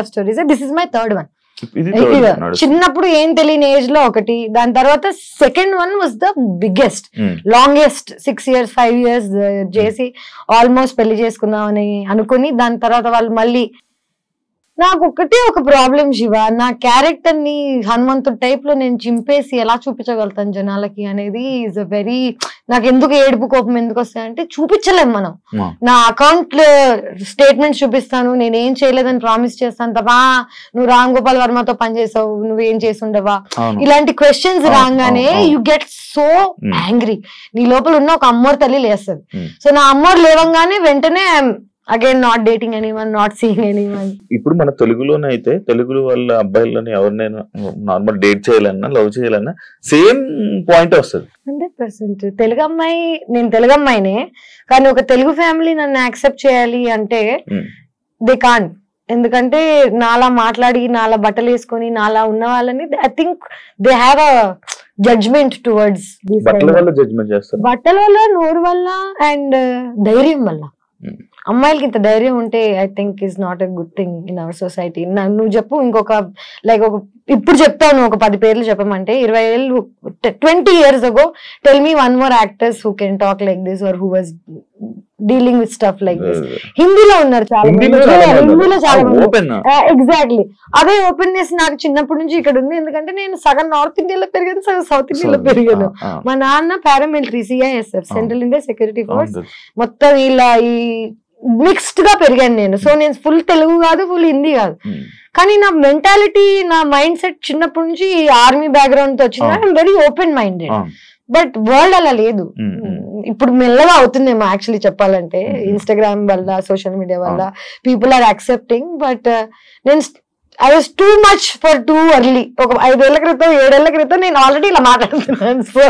stories. This is my 3rd one. చిన్నప్పుడు ఏం తెలియని ఏజ్ లో ఒకటి, దాని తర్వాత second one was the biggest, longest 6 years 5 years చేసి ఆల్మోస్ట్ పెళ్లి చేసుకుందామని అనుకుని దాని తర్వాత వాళ్ళు మళ్ళీ. నాకు ఒకటే ఒక ప్రాబ్లం శివ, నా క్యారెక్టర్ ని హనుమంతుడు టైప్ లో నేను చింపేసి ఎలా చూపించగలుగుతాను జనాలకి అనేది ఈజ్ అ వెరీ. నాకు ఎందుకు ఏడుపు కోపం ఎందుకు వస్తాయంటే చూపించలేం మనం. నా అకౌంట్ స్టేట్మెంట్స్ చూపిస్తాను, నేనేం చేయలేదని ప్రామిస్ చేస్తాను తప్ప నువ్వు రామ్ గోపాల్ వర్మతో పనిచేసావు, నువ్వేం చేసి ఉండవా, ఇలాంటి క్వశ్చన్స్ రాగానే యు గెట్ సో యాంగ్రీ. నీ లోపల ఉన్న ఒక అమ్మోరు తల్లి లేస్తుంది. సో నా అమ్మోరు లేవంగానే వెంటనే again not dating anyone, not seeing anyone. ఇప్పుడు మన తెలుగులోనే అయితే తెలుగు వాళ్ళ అబ్బాయిలని ఎవరినైనా నార్మల్ డేట్ చేయాలన్నా లవ్ చేయాలన్నా సేమ్ పాయింట్ వస్తుంది 100%. తెలుగు అమ్మాయి, నేను తెలుగు అమ్మాయినే కానీ ఒక తెలుగు ఫ్యామిలీ నన్ను యాక్సెప్ట్ చేయాలి అంటే దే కాంట్. ఎందుకంటే నాలా మాట్లాడి నాలా బట్టలు వేసుకొని నాలా ఉన్న వాళ్ళని I think they have a judgement towards. బట్టల వల్ల, నోరు వల్ల అండ్ ధైర్యం వల్ల. అమ్మాయిలకి ఇంత ధైర్యం ఉంటే I think is not a good thing in our society. నువ్వు చెప్పు ఇంకొక లైక్ ఒక ఇప్పుడు చెప్తాను ఒక 10 పేర్లు చెప్పమంటే 20 ఏళ్ళు 20 years ago tell me one more actress who can talk like this or who was dealing with stuff like this. హిందీలో ఉన్నారు చాలా మంది, హిందీలో చాలా మంది. ఎగ్జాక్ట్లీ అదే ఓపెన్నెస్ నాకు చిన్నప్పటి నుంచి ఇక్కడ ఉంది. ఎందుకంటే నేను సగం నార్త్ ఇండియాలో పెరిగాను, సగం సౌత్ ఇండియాలో పెరిగాను. మా నాన్న paramilitary CISF central India security force, మొత్తం ఇలా ఈ మిక్స్డ్ గా పెరిగాను నేను. సో నేను ఫుల్ తెలుగు కాదు, ఫుల్ హిందీ కాదు. కానీ నా మెంటాలిటీ, నా మైండ్ సెట్ చిన్నప్పటి నుంచి ఆర్మీ బ్యాక్గ్రౌండ్ తో వచ్చింది. I'm very open minded. But world అలా లేదు. ఇప్పుడు మెల్లగా అవుతుందేమో యాక్చువల్లీ చెప్పాలంటే, ఇన్స్టాగ్రామ్ వల్ల, సోషల్ మీడియా వల్ల పీపుల్ ఆర్ యాక్సెప్టింగ్. బట్ నేను I was too much for too early. ఒక 5 ఏళ్ల క్రితం 7 ఏళ్ల క్రితం నేను ఆల్రెడీ ఇలా మాట్లాడుతున్నాను. సో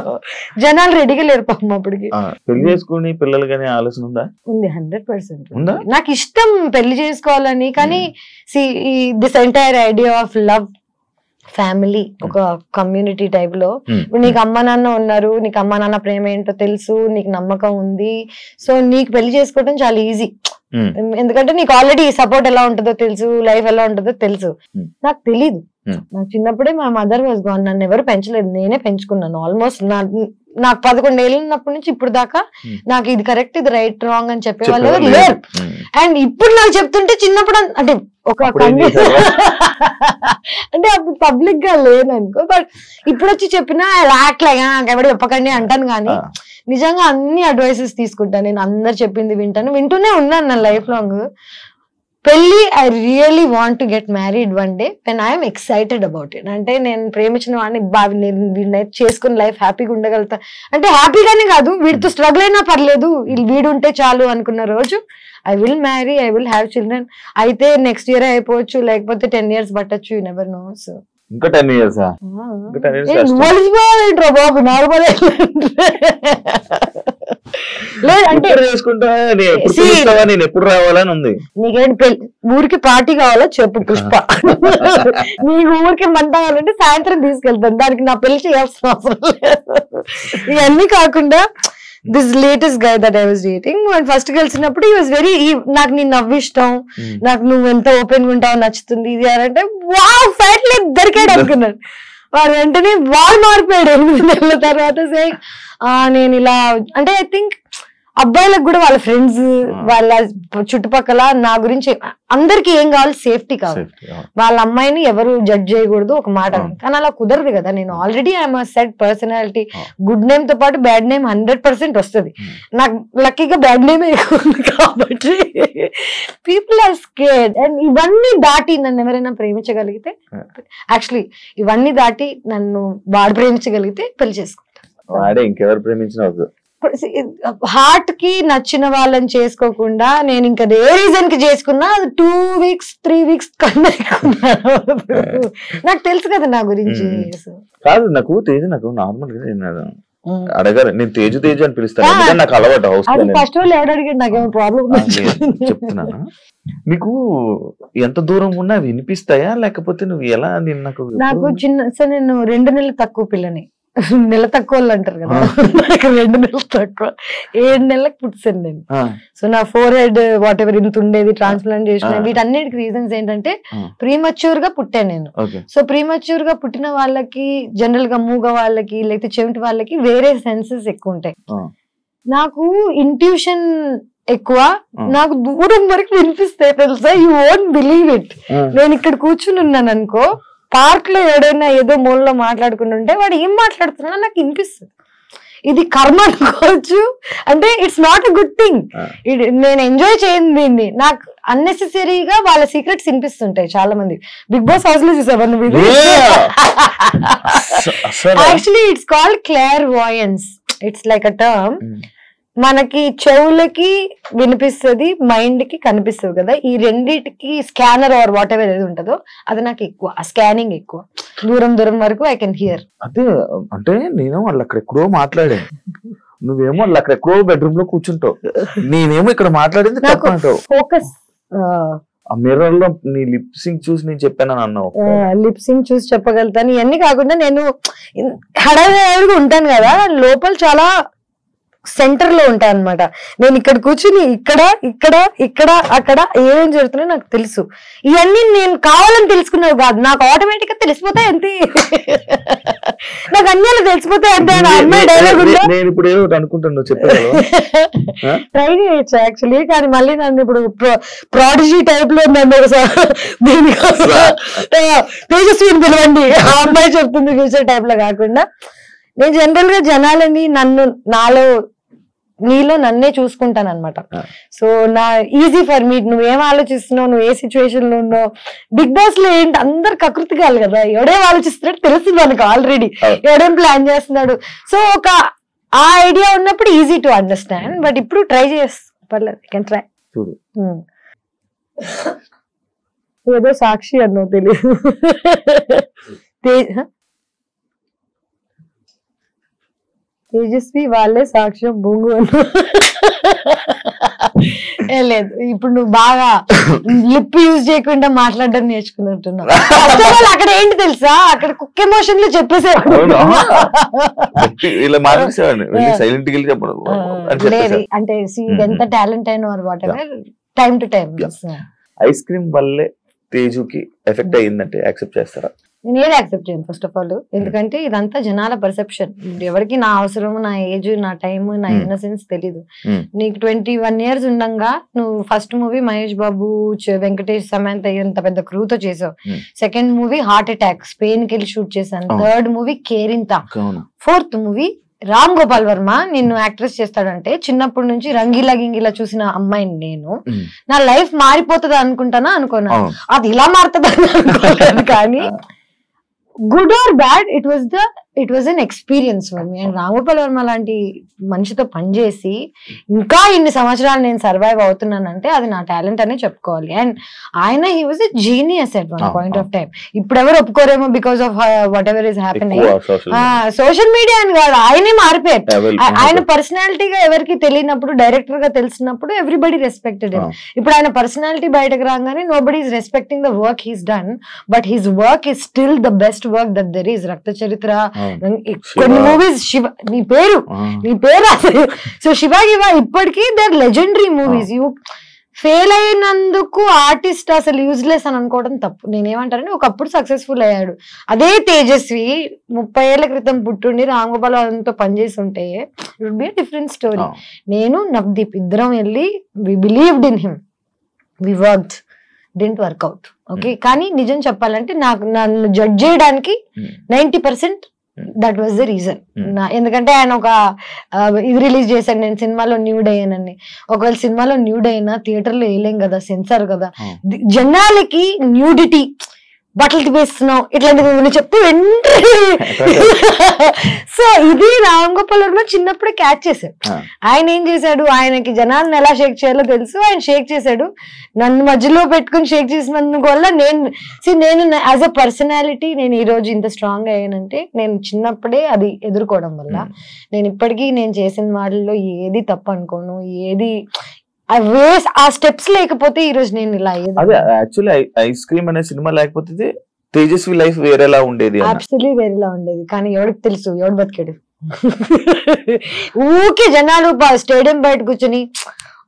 జనాలు రెడీగా లేరు పాపం అప్పటికి. పెళ్లి చేసుకుని పిల్లలు కానీ ఆలోచన ఉందా? ఉంది, 100%. నాకు ఇష్టం పెళ్లి చేసుకోవాలని. కానీ this entire idea of love, family, ఒక కమ్యూనిటీ టైప్ లో, నీకు అమ్మ నాన్న ఉన్నారు, నీకు అమ్మ నాన్న ప్రేమ ఏంటో తెలుసు, నీకు నమ్మకం ఉంది, సో నీకు పెళ్లి చేసుకోవడం చాలా ఈజీ. ఎందుకంటే నీకు ఆల్రెడీ సపోర్ట్ ఎలా ఉంటుందో తెలుసు, లైఫ్ ఎలా ఉంటుందో తెలుసు. నాకు తెలీదు. నాకు చిన్నప్పుడే మా మదర్ వాజ్ గాన్. నన్ను ఎవరు పెంచలేదు, నేనే పెంచుకున్నాను. ఆల్మోస్ట్ నాకు 11 ఏళ్ళు ఉన్నప్పటి నుంచి ఇప్పుడు దాకా నాకు ఇది కరెక్ట్, ఇది రైట్, రాంగ్ అని చెప్పేవాళ్ళు లేరు. అండ్ ఇప్పుడు నాకు చెప్తుంటే చిన్నప్పుడు అంటే ఒక అంటే అప్పుడు పబ్లిక్ గా లేననుకో, బట్ ఇప్పుడు వచ్చి చెప్పినా రాట్లేగా ఎవరు చెప్పకండి అంటాను. కానీ నిజంగా అన్ని అడ్వైసెస్ తీసుకుంటాను నేను, అందరు చెప్పింది వింటూనే ఉన్నాను నా లైఫ్ లాంగ్. పెళ్లి I really want to get married one day when I'm excited about it. అంటే నేను ప్రేమించిన వాడిని నేను చేసుకుని లైఫ్ హ్యాపీగా ఉండగలుగుతా. అంటే హ్యాపీగానే కాదు, వీడితో స్ట్రగుల్ అయినా పర్లేదు, వీడు ఉంటే చాలు అనుకున్న రోజు I will marry, I will have children. అయితే నెక్స్ట్ ఇయర్ అయిపోవచ్చు, లేకపోతే 10 years పట్టచ్చు, యూ నెవర్ నో. సో ఇంకా 10 years బాబు నార్మల్ లేదంటే ఎప్పుడు రావాలని ఉంది. నీకేంటి ఊరికి పార్టీ కావాలో చెప్పు పుష్ప, నీకు ఊరికి మంట కావాలంటే సాయంత్రం తీసుకెళ్తాను, దానికి నా పెళ్లి చేయాల్సిన అవసరం లేదు. ఇవన్నీ కాకుండా this latest guy that I was dating, first కలిసినప్పుడు ఈ వాజ్ వెరీ, నాకు నీ నవ్వు ఇష్టం, నాకు నువ్వు ఎంత ఓపెన్ గా ఉంటావు, నచ్చుతుంది ఇది అంటే వావ్ ఫైట్ లేదు దొరికాడు అనుకున్నాడు. వాడు వెంటనే వాడు మారిపోయాడు 8 నెలల తర్వాత. నేను ఇలా అంటే ఐ థింక్ అబ్బాయిలకు కూడా వాళ్ళ ఫ్రెండ్స్, వాళ్ళ చుట్టుపక్కల నా గురించి అందరికి ఏం కావాలి, సేఫ్టీ కావాలి. వాళ్ళ అమ్మాయిని ఎవరు జడ్జ్ చేయకూడదు ఒక మాట. కానీ అలా కుదరదు కదా. నేను already I'm set personality, good name తో పాటు బ్యాడ్ నేమ్ 100% వస్తుంది. నాకు లక్కీగా బ్యాడ్ నేమ్ ఎక్కువ ఉంది కాబట్టి పీపుల్ ఆర్ స్కేర్డ్. అండ్ ఇవన్నీ దాటి నన్ను ఎవరైనా ప్రేమించగలిగితే, యాక్చువల్లీ ఇవన్నీ దాటి నన్ను వాడు ప్రేమించగలిగితే పెళ్లి చేసుకుంటాను. ఇంకెవరు ప్రేమించిన హార్ట్ కి నచ్చిన వాళ్ళని చేసుకోకుండా నేను ఇంకా ఏ రీజన్ కి చేసుకున్నా అది 2 weeks 3 weeks కన్నా నాకు తెలుసు కదా నా గురించి. కాదు నాకు తేజు, నాకు నార్మల్ గా అడగారు, నేను తేజు అని పిలుస్తాను, నాకు అలవాటు. ఫస్ట్ వాళ్ళు ఎవరు అడిగాడు, నాకేమో ప్రాబ్లం చెప్తున్నాను. నీకు ఎంత దూరం ఉన్నా వినిపిస్తాయా, లేకపోతే నువ్వు ఎలా? నాకు నేను 2 నెలలు తక్కువ పిల్లని, నెల తక్కువ వాళ్ళు అంటారు కదా, 2 నెలలు తక్కువ, 7 నెలలకు పుట్టాను నేను. సో నా ఫోర్ హెడ్ వాట్ ఎవర్ ఇంత ఉండేది, ట్రాన్స్ప్లాంట్ చేసిన, వీటన్నిటికి రీజన్స్ ఏంటంటే ప్రీమచ్యూర్ గా పుట్టాను నేను. సో ప్రీమచ్యూర్ గా పుట్టిన వాళ్ళకి జనరల్ గా మూగ వాళ్ళకి లేకపోతే చెవిటి వాళ్ళకి వేరే సెన్సెస్ ఎక్కువ ఉంటాయి. నాకు ఇంట్యూషన్ ఎక్కువ, నాకు దూరం వరకు వినిపిస్తాయి తెలుసా, యూ వోంట్ బిలీవ్ ఇట్. నేను ఇక్కడ కూర్చుని ఉన్నాను అనుకో, పార్క్ లో ఎవడైనా ఏదో మూలలో మాట్లాడుకుంటుంటే వాడు ఏం మాట్లాడుతున్నా నాకు వినిపిస్తుంది. ఇది కర్మ అనుకోవచ్చు, అంటే it's not a good thing. నేను ఎంజాయ్ చేయను దీన్ని. నాకు అన్నెసెసరీగా వాళ్ళ సీక్రెట్స్ వినిపిస్తుంటాయి. చాలా మంది బిగ్ బాస్ హౌస్ లో చూసావా నువ్వు? Actually it's called clairvoyance. It's like a term. మనకి చెవులకి వినిపిస్తుంది, మైండ్ కి కనిపిస్తుంది కదా, ఈ రెండిటికి స్కానర్ ఆర్ వాట్ ఎవర్ ఏది ఉంటుందో అది నాకు ఎక్కువ, ఆ స్కానింగ్ ఎక్కువ, దూరం వరకు ఐ కెన్ హియర్. అదే అంటే నేను వాళ్ళు అక్కడెక్కడో మాట్లాడాను, నువ్వేమో వాళ్ళు అక్కడెక్కడో బెడ్రూమ్ లో కూర్చుంటావు, నేనేమో ఇక్కడ మాట్లాడింది ఫోకస్. ఆ మిర్రర్ లో నీ లిప్ సింక్ చూసి నేను చెప్పాను అన్నావు. లిప్ సింక్ చూసి చెప్పగలుగుతాను. ఇవన్నీ కాకుండా నేను హడావిడిగా ఉంటాను కదా, లోపల చాలా సెంటర్ లో ఉంటాయి అనమాట. నేను ఇక్కడ కూర్చుని ఇక్కడ ఇక్కడ ఇక్కడ అక్కడ ఏమేం జరుగుతున్నాయో నాకు తెలుసు. ఇవన్నీ నేను కావాలని తెలుసుకున్నావు కాదు, నాకు ఆటోమేటిక్ గా తెలిసిపోతాయి అంతే. నాకు అన్ని అలా తెలిసిపోతాయి అంతే. అమ్మాయి డైలాగ్ నేను ఇప్పుడు ఏదో అనుకుంటాను ట్రై చేయొచ్చు యాక్చువల్లీ, కానీ మళ్ళీ నన్ను ఇప్పుడు ప్రాడిజీ టైప్ లో నన్ను తేజస్విని పిలవండి, ఆ అమ్మాయి చెప్తుంది ఫ్యూచర్ టైప్ లో కాకుండా, నేను జనరల్ గా జనాలని నీలో నన్నే చూసుకుంటాను అనమాట. సో నా ఈజీ ఫర్ మీ, నువ్వేం ఆలోచిస్తున్నావు, నువ్వు ఏ సిచ్యువేషన్ లో ఉన్నావు. బిగ్ బాస్ లో ఏంటి అందరు కకృతిగాలి కదా, ఎవడేం ఆలోచిస్తున్నాడు తెలుస్తుంది మనకు ఆల్రెడీ, ఎవడేం ప్లాన్ చేస్తున్నాడు. సో ఒక ఆ ఐడియా ఉన్నప్పుడు ఈజీ టు అండర్స్టాండ్. బట్ ఇప్పుడు ట్రై చేస్తా, పర్లేదు, కెన్ ట్రై. ఏదో సాక్షి అన్నో తెలియదు. తేజస్వి వాళ్ళే సాక్ష్యం బొంగు అన్న. లేదు, ఇప్పుడు నువ్వు బాగా లిప్ యూజ్ చేయకుండా మాట్లాడడం నేర్చుకున్నట్టున్నావు. అక్కడ ఏంటి తెలుసా, అక్కడ కుక్ ఎమోషన్ లో చెప్పేసాడు. లేదు అంటే ఎంత టాలెంట్ అయిన వారు what ever time to time. Ice cream వల్లే తేజుకి ఎఫెక్ట్ అయ్యిందంటే యాక్సెప్ట్ చేస్తారా? నేను ఏది యాక్సెప్ట్ చేయను ఫస్ట్ ఆఫ్ ఆల్. ఎందుకంటే ఇదంతా జనాల పర్సెప్షన్. ఎవరికి నా అవసరం, నా ఏజ్, నా టైం, నా ఇన్నసెన్స్ తెలీదు. నీకు 21 years ఉండగా నువ్వు ఫస్ట్ మూవీ మహేష్ బాబు, వెంకటేష్, సమంత ఎంత పెద్ద క్రూతో చేసావు. Second movie heart attack, Spain కి వెళ్ళి షూట్ చేశాను. Third movie Kerintha. Fourth movie Ram Gopal Varma నిన్ను యాక్ట్రెస్ చేస్తాడంటే చిన్నప్పటి నుంచి రంగీలా గింగిలా చూసిన అమ్మాయిని నేను. నా లైఫ్ మారిపోతుంది అనుకుంటానా అనుకున్నా, అది ఇలా మారుతుంది అనుకోలేదు. కానీ good or bad, it was an experience for me. And Ram Gopal Varma లాంటి మనిషితో పనిచేసి ఇంకా ఇన్ని సంవత్సరాలు నేను సర్వైవ్ అవుతున్నానంటే అది నా టాలెంట్ అనే చెప్పుకోవాలి. అండ్ ఆయన he was a genius at one point of time. ఇప్పుడు ఎవరు ఒప్పుకోరేమో because of whatever is happening. Social media అని కాదు, ఆయనే మారిపోయారు. ఆయన పర్సనాలిటీగా ఎవరికి తెలియనప్పుడు, డైరెక్టర్ గా తెలిసినప్పుడు ఎవ్రీబడి రెస్పెక్టెడ్. ఇప్పుడు ఆయన పర్సనాలిటీ బయటకు రాగానే nobody is respecting the work he's done, but his work is still the best work that there is. రక్త చరిత్ర, కొన్ని మూవీస్, శివ నీ పేరు అసలు. సో శివ ఇప్పటికీ they are legendary movies. You fail అయినందుకు ఆర్టిస్ట్ అసలు యూజ్లెస్ అని అనుకోవడం తప్పు. నేనేమంటానంటే ఒకప్పుడు సక్సెస్ఫుల్ అయ్యాడు. అదే తేజస్వి 30 ఏళ్ల క్రితం పుట్టుండి రామ్ గోపాల్ వర్మతో పనిచేసి ఉంటే it would be a different story. నేను నవదీప్ ఇద్దరం వెళ్ళి we believed in him, we worked, didn't work out. Okay, కానీ నిజం చెప్పాలంటే నన్ను జడ్జ్ చేయడానికి 90% దట్ వాజ్ ద రీజన్. ఎందుకంటే ఆయన ఒక ఇది రిలీజ్ చేశాను, నేను సినిమాలో న్యూడ్ అయ్యానని. ఒకవేళ సినిమాలో న్యూడ్ అయినా థియేటర్లో వేయలేం కదా, సెన్సార్ కదా. జనాలకి న్యూడిటీ, బట్టలు తిప్పేస్తున్నావు ఇట్లాంటివి చెప్తే వెంటనే. సో ఇది రామ్ గోపాల్ వర్మ చిన్నప్పుడే క్యాచ్ చేశాడు. ఆయన ఏం చేశాడు, ఆయనకి జనాలను ఎలా షేక్ చేయాలో తెలుసు, ఆయన షేక్ చేశాడు. నన్ను మధ్యలో పెట్టుకుని షేక్ చేసినందుకు వల్ల నేను యాజ్ అ పర్సనాలిటీ నేను ఈ రోజు ఇంత స్ట్రాంగ్ అయ్యానంటే నేను చిన్నప్పుడే అది ఎదుర్కోవడం వల్ల. నేను ఇప్పటికీ నేను చేసిన వాళ్ళలో ఏది తప్పు అనుకోను, ఏది ఆ స్టెప్స్ లేకపోతే ఈ రోజు నేను ఇలా అయ్యేది. అదే యాక్చువల్లీ ఐస్ క్రీమ్ అనే సినిమా లేకపోతే తేజస్వి లైఫ్ వేరేలా ఉండేది. అబ్సల్యూట్లీ వేరేలా ఉండేది. కానీ ఎవరికి తెలుసు, ఎవడు బతికాడు. ఊకే జనాలు స్టేడియం బయట కూర్చొని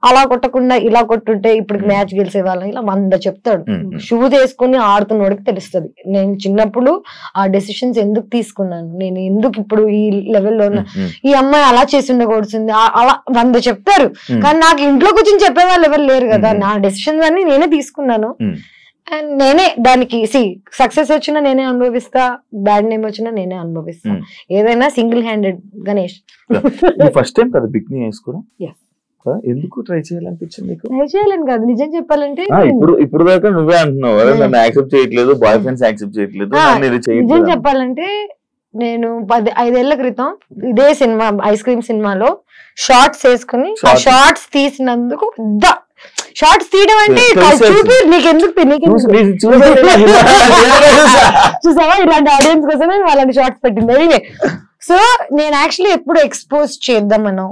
అలా కొట్టకుండా ఇలా కొట్టుంటే ఇప్పుడు మ్యాచ్ గెలిచే వాళ్ళని ఇలా 100 చెప్తాడు. షూస్ వేసుకుని ఆడుతున్నోడికి తెలుస్తుంది నేను చిన్నప్పుడు ఆ డెసిషన్స్ ఎందుకు తీసుకున్నాను, నేను ఎందుకు ఇప్పుడు ఈ లెవెల్లో ఉన్నా, ఈ అమ్మాయి అలా చేసి ఉండకూడుతుంది, అలా 100 చెప్తారు. కానీ నాకు ఇంట్లో కూర్చొని చెప్పే వాళ్ళు ఎవరు లేరు కదా. నా డెసిషన్స్ అన్ని నేనే తీసుకున్నాను. అండ్ నేనే దానికి సక్సెస్ వచ్చినా నేనే అనుభవిస్తా, బ్యాడ్ నేమ్ వచ్చినా నేనే అనుభవిస్తా. ఏదైనా single handed. Ganesh first time కదా బిక్నీ వేసుకోవడం, ఎందుకు ట్రై చేయాలనిపించింది? ట్రై చేయాలని కాదు, నిజం చెప్పాలంటే ఇప్పుడు దాకా నువ్వే అంటున్నావు నన్ను యాక్సెప్ట్ చేయట్లేదు, బాయ్ ఫ్రెండ్స్ యాక్సెప్ట్ చేయట్లేదు. నిజం చెప్పాలంటే నేను 5 ఏళ్ల క్రితం ఇదే సినిమా ఐస్ క్రీమ్ సినిమాలో షార్ట్స్ వేసుకుని ఆ షార్ట్స్ తీసినందుకు షార్ట్స్ తీయడం అంటే చూపి నీకెందుకు చూసావా ఇలాంటి ఆడియన్స్ కోసమే వాళ్ళని షార్ట్స్ పెట్టింది. సో నేను యాక్చువల్లీ ఎప్పుడు ఎక్స్పోజ్ చేద్దామనో,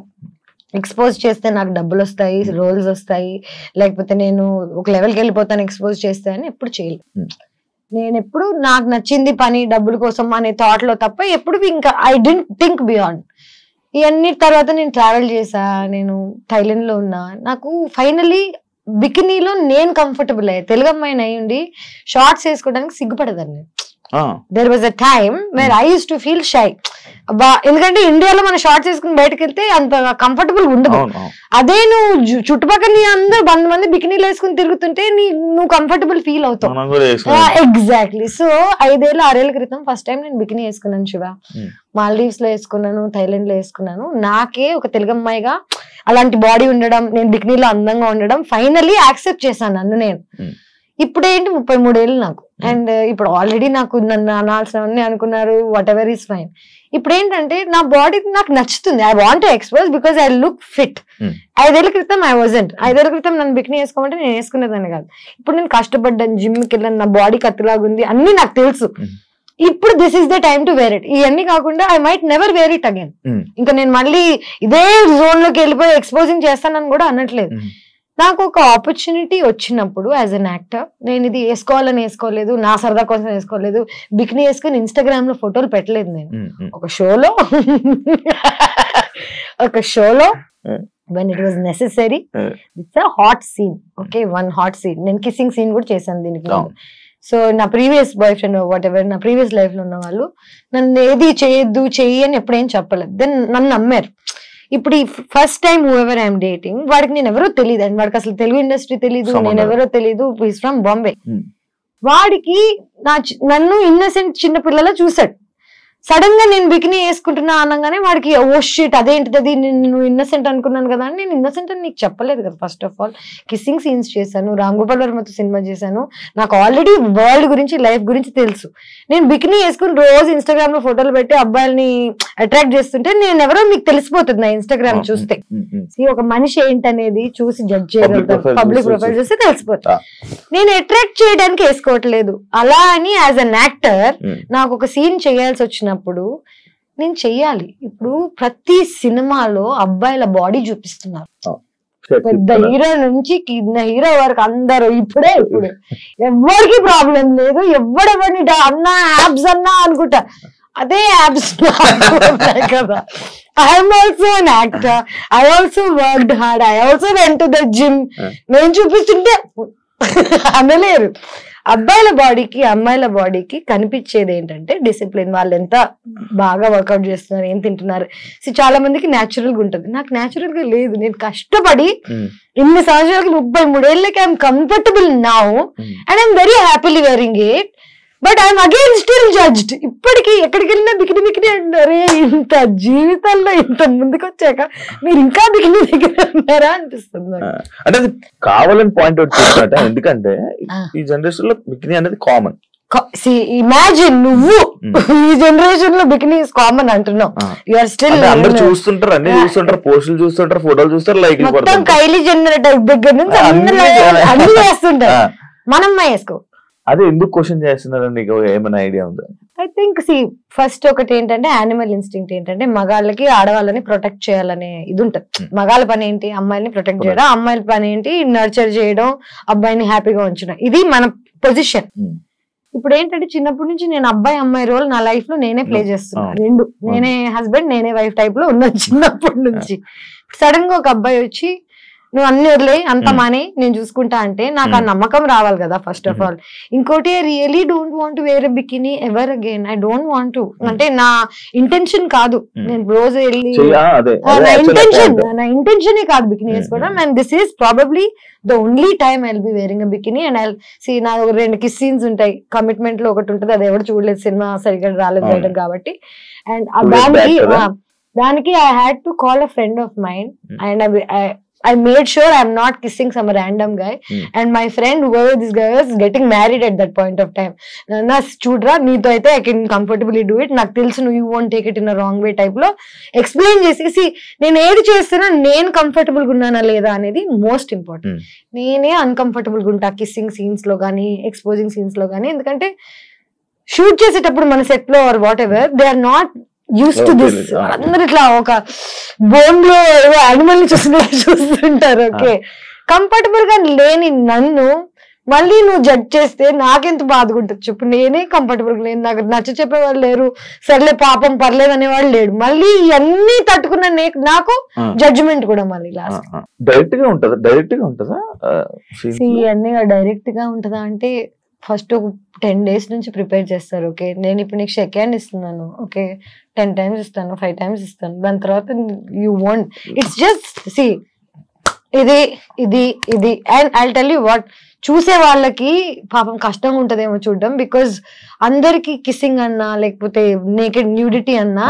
ఎక్స్పోజ్ చేస్తే నాకు డబ్బులు వస్తాయి, రోల్స్ వస్తాయి, లేకపోతే నేను ఒక లెవెల్కి వెళ్ళిపోతాను ఎక్స్పోజ్ చేస్తే అని ఎప్పుడు చేయలేదు. నేను ఎప్పుడు నాకు నచ్చింది పని డబ్బుల కోసం అనే థాట్ లో తప్ప ఎప్పుడు ఇంకా ఐ డెంట్ థింక్ బియాండ్. ఇవన్నీ తర్వాత నేను ట్రావెల్ చేసా, నేను థైలాండ్ లో ఉన్నా. నాకు ఫైనలీ బికినీలో నేను కంఫర్టబుల్ అయ్యా. తెలుగు అమ్మాయిని అయ్యుండి షార్ట్స్ వేసుకోవడానికి సిగ్గుపడదాన్ని. There was a time where I used to feel shy. ఎందుకంటే ఇండియాలో మన షార్ట్స్ వేసుకుని బయటకు వెళ్తే అంత కంఫర్టబుల్ ఉండదు. అదే నువ్వు చుట్టుపక్కల నీ అందరూ 100 మంది బికినీలు వేసుకుని తిరుగుతుంటే నువ్వు కంఫర్టబుల్ ఫీల్ అవుతావు. ఎగ్జాక్ట్లీ. సో 5 ఏళ్ళ 6 ఏళ్ల క్రితం ఫస్ట్ టైం నేను బికినీ వేసుకున్నాను శివ. మాల్దీవ్స్ లో వేసుకున్నాను, థైలాండ్ లో వేసుకున్నాను. నాకే ఒక తెలుగు అమ్మాయిగా అలాంటి బాడీ ఉండడం, నేను బికినీలో అందంగా ఉండడం ఫైనల్లీ యాక్సెప్ట్ చేశాను నన్ను నేను. ఇప్పుడేంటి 33 ఏళ్ళు నాకు. అండ్ ఇప్పుడు ఆల్రెడీ నాకు నన్ను అనాల్సినవన్నీ అనుకున్నారు, వాట్ ఎవర్ ఈస్ ఫైన్. ఇప్పుడు ఏంటంటే నా బాడీ నాకు నచ్చుతుంది, I want to expose because I look fit. 5 ఏళ్ల క్రితం ఐ వాజంట్. 5 ఏళ్ల క్రితం నన్ను బికినీ వేసుకోమంటే నేను వేసుకునేదాన్ని కాదు. ఇప్పుడు నేను కష్టపడ్డాను, జిమ్కి వెళ్ళాను, నా బాడీ కత్తిలాగా ఉంది, అన్ని నాకు తెలుసు. ఇప్పుడు this is the time to wear it. ఇవన్నీ కాకుండా I might never wear it again. ఇంకా నేను మళ్ళీ ఇదే జోన్ లోకి వెళ్ళిపోయి ఎక్స్పోజింగ్ చేస్తానని కూడా అనట్లేదు. నాకు ఒక ఆపర్చునిటీ వచ్చినప్పుడు యాజ్ అన్ యాక్టర్, నేను ఇది వేసుకోవాలని వేసుకోలేదు, నా సరదా కోసం వేసుకోలేదు, బికినీ వేసుకుని ఇన్స్టాగ్రామ్ లో ఫోటోలు పెట్టలేదు. నేను ఒక షోలో when it was necessary, it's a hot scene, okay, one hot scene. నేను కిస్సింగ్ సీన్ కూడా చేశాను దీనికి. సో నా previous boy friend what ever, నా ప్రీవియస్ లైఫ్ లో ఉన్న వాళ్ళు నన్ను ఏది చేయొద్దు చెయ్యి అని ఎప్పుడేం చెప్పలేదు. దెన్ నన్ను నమ్మారు. ఇప్పుడు ఈ first time who ever I'm dating, వాడికి నేను ఎవరో తెలియదు, అండ్ వాడికి అసలు తెలుగు ఇండస్ట్రీ తెలీదు, నేను ఎవరో తెలీదు, ఈస్ ఫ్రమ్ బాంబే. వాడికి నన్ను ఇన్నసెంట్ చిన్న పిల్లలా చూసాడు. సడన్ గా నేను బికినీ వేసుకుంటున్నా అనగానే వాడికి ఓ షిట్ అదేంటిది, నేను ఇన్నసెంట్ అనుకున్నాను కదా అని. నేను ఇన్నసెంట్ అని నీకు చెప్పలేదు కదా. First of all kissing scenes చేశాను, రామ్ గోపాల్ వర్మతో సినిమా చేశాను, నాకు ఆల్రెడీ వరల్డ్ గురించి లైఫ్ గురించి తెలుసు. నేను బికినీ వేసుకుని రోజు ఇన్స్టాగ్రామ్ లో ఫోటోలు పెట్టి అబ్బాయిల్ని అట్రాక్ట్ చేస్తుంటే నేను ఎవరో మీకు తెలిసిపోతుంది నా ఇన్స్టాగ్రామ్ చూస్తే. ఒక మనిషి ఏంటనేది చూసి జడ్జ్ చేయగలుగుతారు, పబ్లిక్ ప్రొఫైల్ చూస్తే తెలిసిపోతుంది. నేను అట్రాక్ట్ చేయడానికి వేసుకోవట్లేదు. అలా అని యాజ్ అన్ యాక్టర్ నాకు ఒక సీన్ చేయాల్సి వచ్చినప్పుడు నేను చెయ్యాలి. ఇప్పుడు ప్రతి సినిమాలో అబ్బాయిల బాడీ చూపిస్తున్నారు, పెద్ద హీరో నుంచి కింద హీరో వరకు అందరూ. ఇప్పుడు ఎవరికి ప్రాబ్లం లేదు, ఎవడెవరిని అన్నా యాబ్స్ అన్నా అనుకుంటా, అదే యాబ్స్ కదా. I'm also an actor, I also worked hard, I also went to the gym. నేను చూపిస్తుంటే అనలేరు. అబ్బాయిల బాడీకి అమ్మాయిల బాడీకి కనిపించేది ఏంటంటే డిసిప్లిన్. వాళ్ళు ఎంత బాగా వర్కౌట్ చేస్తున్నారు, ఏం తింటున్నారు. చాలా మందికి న్యాచురల్ గా ఉంటుంది, నాకు న్యాచురల్ గా లేదు. నేను కష్టపడి ఇన్ని సంవత్సరాలకి 33 ఏళ్ళకి I'm comfortable now and I'm very happily wearing it. But I'm again still judged. ఇప్పటికీ ఎక్కడికి వెళ్ళినా బికినీ బికినీ అంటారే. ఇంత జీవితంలో ఇంత ముందుకు వచ్చాక మీరు ఇంకా బికినీ దగ్గర ఉన్నారా అనిపిస్తుంది. అంటే అది కావాలని పాయింట్ అవుట్ చేసినట్ట. ఎందుకంటే ఈ జనరేషన్ లో బికినీ అనేది కామన్. ఇమాజిన్ నువ్వు ఈ జనరేషన్ లో బికినీ ఇస్ కామన్ అంటున్నావు. యూఆర్ స్టిల్ అందరు చూస్తుంటారు, అన్ని చూస్తుంటారు, పోస్టులు చూస్తుంటారు, ఫోటోలు చూస్తారు, లైక్ మొత్తం కైలీ జెన్నర్ దగ్గర నుంచి అన్ని వేస్తుంటారు. మనం వేసుకో. అదే ఎందుకు క్వశ్చన్ చేస్తున్నారు, నీకు ఏమైనా ఐడియా ఉందా? ఐ థింక్ ఫస్ట్ ఒకటి ఏంటంటే యానిమల్ ఇన్స్టింక్ట్ ఏంటంటే మగాళ్ళకి ఆడవాళ్ళని ప్రొటెక్ట్ చేయాలనే ఇది ఉంటది. మగాళ్ళ పని ఏంటి, అమ్మాయిని ప్రొటెక్ట్ చేయడం, అమ్మాయిల పని ఏంటి నర్చర్ చేయడం, అబ్బాయిని హ్యాపీగా ఉంచడం. ఇది మన పొజిషన్. ఇప్పుడు ఏంటంటే చిన్నప్పటి నుంచి నేను అబ్బాయి అమ్మాయి రోల్ నా లైఫ్ లో నేనే ప్లే చేస్తున్నా. రెండు, నేనే హస్బెండ్ నేనే వైఫ్ టైప్ లో ఉన్నాను చిన్నప్పటి నుంచి. సడన్ గా ఒక అబ్బాయి వచ్చి నువ్వు అన్ని వదిలే అంత మానే నేను చూసుకుంటా అంటే నాకు ఆ నమ్మకం రావాలి కదా ఫస్ట్ ఆఫ్ ఆల్. ఇంకోటి I really don't want wear bikini ever again. I don't want to. అంటే నా ఇంటెన్షన్ కాదు, నేను రోజు వెళ్ళి నా ఇంటెన్షనే కాదు బికినీ వేసుకోవడం. And this is probably the only time I will be wearing a bikini. And I see నా 2 కిస్ సీన్స్ ఉంటాయి, కమిట్మెంట్ లో ఒకటి ఉంటుంది, అది ఎవరు చూడలేదు, సినిమా సరిగ్గా రాలేదు వేయడం కాబట్టి. అండ్ దానికి I had to call a friend of mind and I made sure I'm not kissing some random guy. And my friend, whoever this guy was, getting married at that point of time. Na chudra neeto aithe I can comfortably do it. నాకు తెలుసు you won't take it in a wrong way type లో explain చేసి నేను ఏది చేస్తున్నా నేను comfortable గా ఉన్నానా లేదా అనేది మోస్ట్ ఇంపార్టెంట్. నేనే అన్కంఫర్టబుల్ గా ఉంటా కిస్సింగ్ సీన్స్ లో కానీ ఎక్స్పోజింగ్ సీన్స్ లో కానీ. ఎందుకంటే షూట్ చేసేటప్పుడు మన సెట్ లో or whatever they are not use to this. అందరు ఇట్లా ఒక బోన్ లో యానిమల్ ని చూస్తుంటారు. ఓకే, కంఫర్టబుల్ గా లేని నన్ను మళ్ళీ నువ్వు జడ్జ్ చేస్తే నాకెంత బాధగా ఉంటుంది చెప్పు. నేనే కంఫర్టబుల్ గా లేను, నాకు నచ్చ చెప్పేవాళ్ళు లేరు, సర్లే పాపం పర్లేదు అనేవాళ్ళు లేడు. మళ్ళీ ఇవన్నీ తట్టుకున్న నాకు జడ్జిమెంట్ కూడా మళ్ళీ లాస్ట్. డైరెక్ట్ గా ఉంటుందా? డైరెక్ట్ గా ఉంటుందా? ఇవన్నీ డైరెక్ట్ గా ఉంటుందా అంటే ఫస్ట్ 10 days నుంచి ప్రిపేర్ చేస్తారు. ఓకే, నేను ఇప్పుడు నీకు షేక్ హ్యాండ్ ఇస్తున్నాను, ఓకే 10 times ఇస్తాను, 5 times ఇస్తాను. దాని తర్వాత you want it's just see ఇది ఇది ఇది. And I tell you what, చూసే వాళ్ళకి పాపం కష్టంగా ఉంటదేమో చూడడం. బికాజ్ అందరికి కిస్సింగ్ అన్నా లేకపోతే నేకెడ్ న్యూడిటీ అన్నా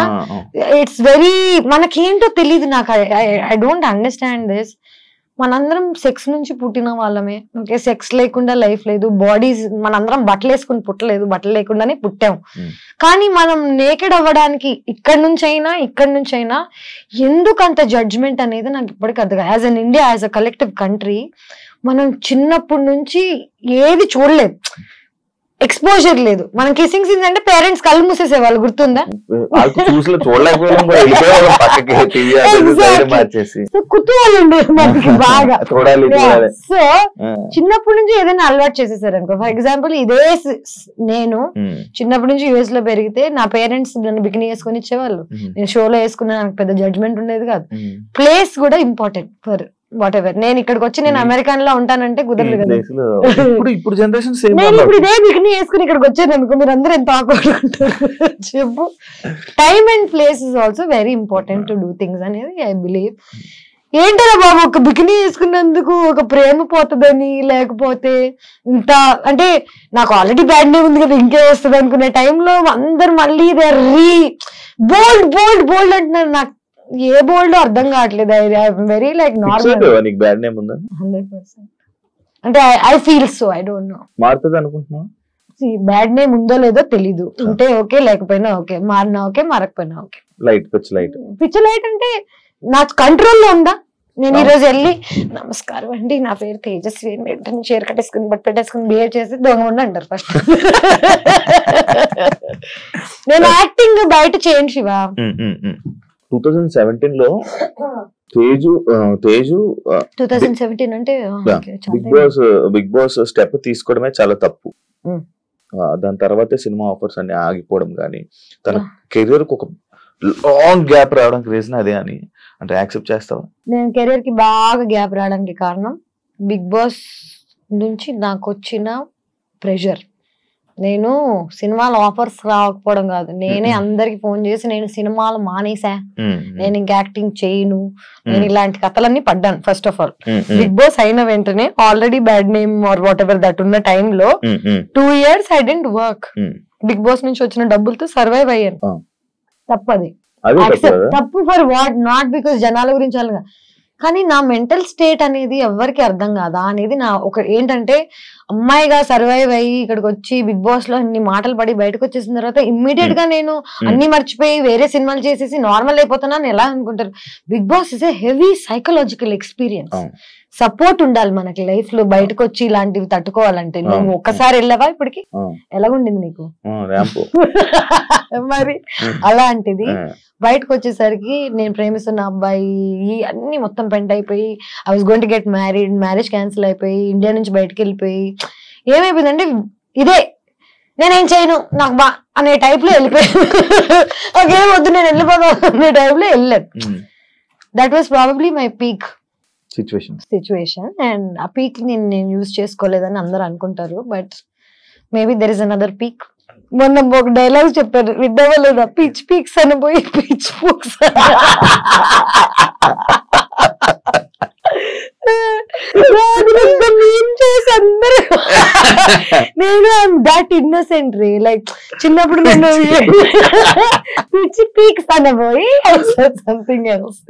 ఇట్స్ వెరీ మనకేంటో తెలియదు. నాకు ఐ డోంట్ అండర్స్టాండ్ దిస్. మనందరం సెక్స్ నుంచి పుట్టిన వాళ్ళమే. ఓకే, సెక్స్ లేకుండా లైఫ్ లేదు. బాడీస్ మనందరం బట్టలు వేసుకుని పుట్టలేదు, బట్టలు లేకుండానే పుట్టాం. కానీ మనం నేకెడ్ అవ్వడానికి ఇక్కడి నుంచైనా ఎందుకు అంత జడ్జ్మెంట్ అనేది నాకు ఇప్పటికీ అర్థం. As an India, as a collective country, మనం చిన్నప్పటి నుంచి ఏది చూడలేదు, ఎక్స్పోజర్ లేదు. మనం కిసింగ్ సీన్స్ అంటే పేరెంట్స్ కళ్ళు మూసేసేవాళ్ళు, గుర్తుందా? కుతూహలం ఉండేది మనకి బాగా. సో చిన్నప్పటి నుంచి ఏదైనా అలవాటు చేసేసారు అనుకో. ఫర్ ఎగ్జాంపుల్ ఇదే నేను చిన్నప్పటి నుంచి యుఎస్ లో పెరిగితే నా పేరెంట్స్ నన్ను బికినీ వేసుకొని ఇచ్చేవాళ్ళు. నేను షోలో వేసుకున్నా, నాకు పెద్ద జడ్జ్మెంట్ ఉండేది కాదు. ప్లేస్ కూడా ఇంపార్టెంట్ ఫర్ వాట్ ఎవర్. నేను ఇక్కడికి వచ్చి నేను అమెరికన్ లో ఉంటానంటే కుదరదు కదా. ఇప్పుడు జనరేషన్ నేను ఇప్పుడు ఇదే బికినీ వేసుకుని ఇక్కడికి వచ్చాను అనుకో, మీరు అందరూ ఎంత ఆక్వర్డ్ ఉంటారు చెప్పు. Time and place is also very important to do things అనేది ఐ బిలీవ్. ఏంటరా బాబు, ఒక బికినీ వేసుకున్నందుకు ఒక ప్రేమ పోతుందని, లేకపోతే ఇంత అంటే నాకు ఆల్రెడీ బ్యాడ్ నేమ్ ఉంది కదా ఇంకే వస్తుంది అనుకునే టైంలో అందరు మళ్ళీ బోల్డ్ బోల్డ్ బోల్డ్ అంటున్నారు. నాకు ఏ బోల్డ్ అర్థం కావట్లేదు. Very like normal. 100%. అంటే I feel so, I don't no. మారుతుంది అనుకుంటున్నా. బ్యాడ్ నేమ్ ఉందో లేదో తెలీదు. ఉంటే ఓకే, లేకపోయినా ఓకే, మారినా ఓకే, మారకపోయినా ఓకే. పిచ్చి లైట్ అంటే నా కంట్రోల్లో ఉందా? నేను ఈ రోజు వెళ్ళి నమస్కారం అండి, నా పేరు తేజస్వి, వెంటనే చీర కట్టేసుకుని బట్ పెట్టేసుకుని బిహేవ్ చేసి దొంగ అంటారు ఫస్ట్. నేను యాక్టింగ్ బయట చేయండి శివ. 2017 లో తేజు 2017 అంటే బిగ్ బాస్ స్టెప్ తీసుకోవడమే చాలా తప్పు. దాని తర్వాత సినిమా ఆఫర్స్ అన్ని ఆగిపోవడం కానీ, తన కెరీర్ కు ఒక లాంగ్ గ్యాప్ రావడానికి రీజన్ అదే అని అంటే యాక్సెప్ట్ చేస్తావా? నేను కెరీర్ కి బాగా గ్యాప్ రావడానికి కారణం బిగ్ బాస్ నుంచి నాకు వచ్చిన ప్రెషర్. నేను సినిమాలు ఆఫర్స్ రాకపోవడం కాదు, నేనే అందరికి ఫోన్ చేసి నేను సినిమాలు మానేసా, నేను ఇంకా యాక్టింగ్ చేయను, నేను ఇలాంటి కథలన్నీ పడ్డాను. First of all Bigg Boss అయిన వెంటనే already bad name or whatever that ఉన్న టైంలో 2 years I didn't work. Bigg Boss నుంచి వచ్చిన డబ్బులతో సర్వైవ్ అయ్యాను. తప్పది, తప్పు ఫర్ వాట్, నాట్ బికాస్ జనాల గురించి అలాగా, కానీ నా మెంటల్ స్టేట్ అనేది ఎవరికి అర్థం కాదా అనేది నా ఒక ఏంటంటే, అమ్మాయిగా సర్వైవ్ అయ్యి ఇక్కడికి వచ్చి బిగ్ బాస్ లో అన్ని మాటలు పడి బయటకు వచ్చేసిన తర్వాత ఇమ్మీడియట్ గా నేను అన్ని మర్చిపోయి వేరే సినిమాలు చేసేసి నార్మల్ అయిపోతున్నాను ఎలా అనుకుంటారు? Bigg Boss is a heavy psychological experience. Support ఉండాలి మనకి లైఫ్ లో, బయటకు వచ్చి ఇలాంటివి తట్టుకోవాలంటే. నువ్వు ఒక్కసారి వెళ్ళావా ఇప్పటికి? ఎలాగుండింది నీకు? మరి అలాంటిది బయటకు వచ్చేసరికి నేను ప్రేమిస్తున్న అబ్బాయి అన్ని మొత్తం పెంట్ అయిపోయి, I was going to get married, marriage cancel అయిపోయి ఇండియా నుంచి బయటకు వెళ్ళిపోయి ఏమైపోయిందంటే ఇదే నేనేం చేయను నాకు బా అనే టైప్ లో వెళ్ళిపోయాను. ఓకేం వద్దు నేను వెళ్ళిపోతాను అనే టైప్ లో వెళ్ళాను. That was probably my peak situation. And ఆ పీక్ నేను యూజ్ చేసుకోలేదని అందరూ అనుకుంటారు, but maybe there is another peak. మొన్న ఒక డైలాగ్ చెప్పారు, విద్యవలేదా, పిచ్ పీక్స్ అని పోయి పిచ్ పూక్స్. నేను దాట్ ఇన్నోసెంట్ రే, లైక్ చిన్నప్పుడు నేను పిచ్ పీక్స్ అని పోయి సంథింగ్ ఎల్స్.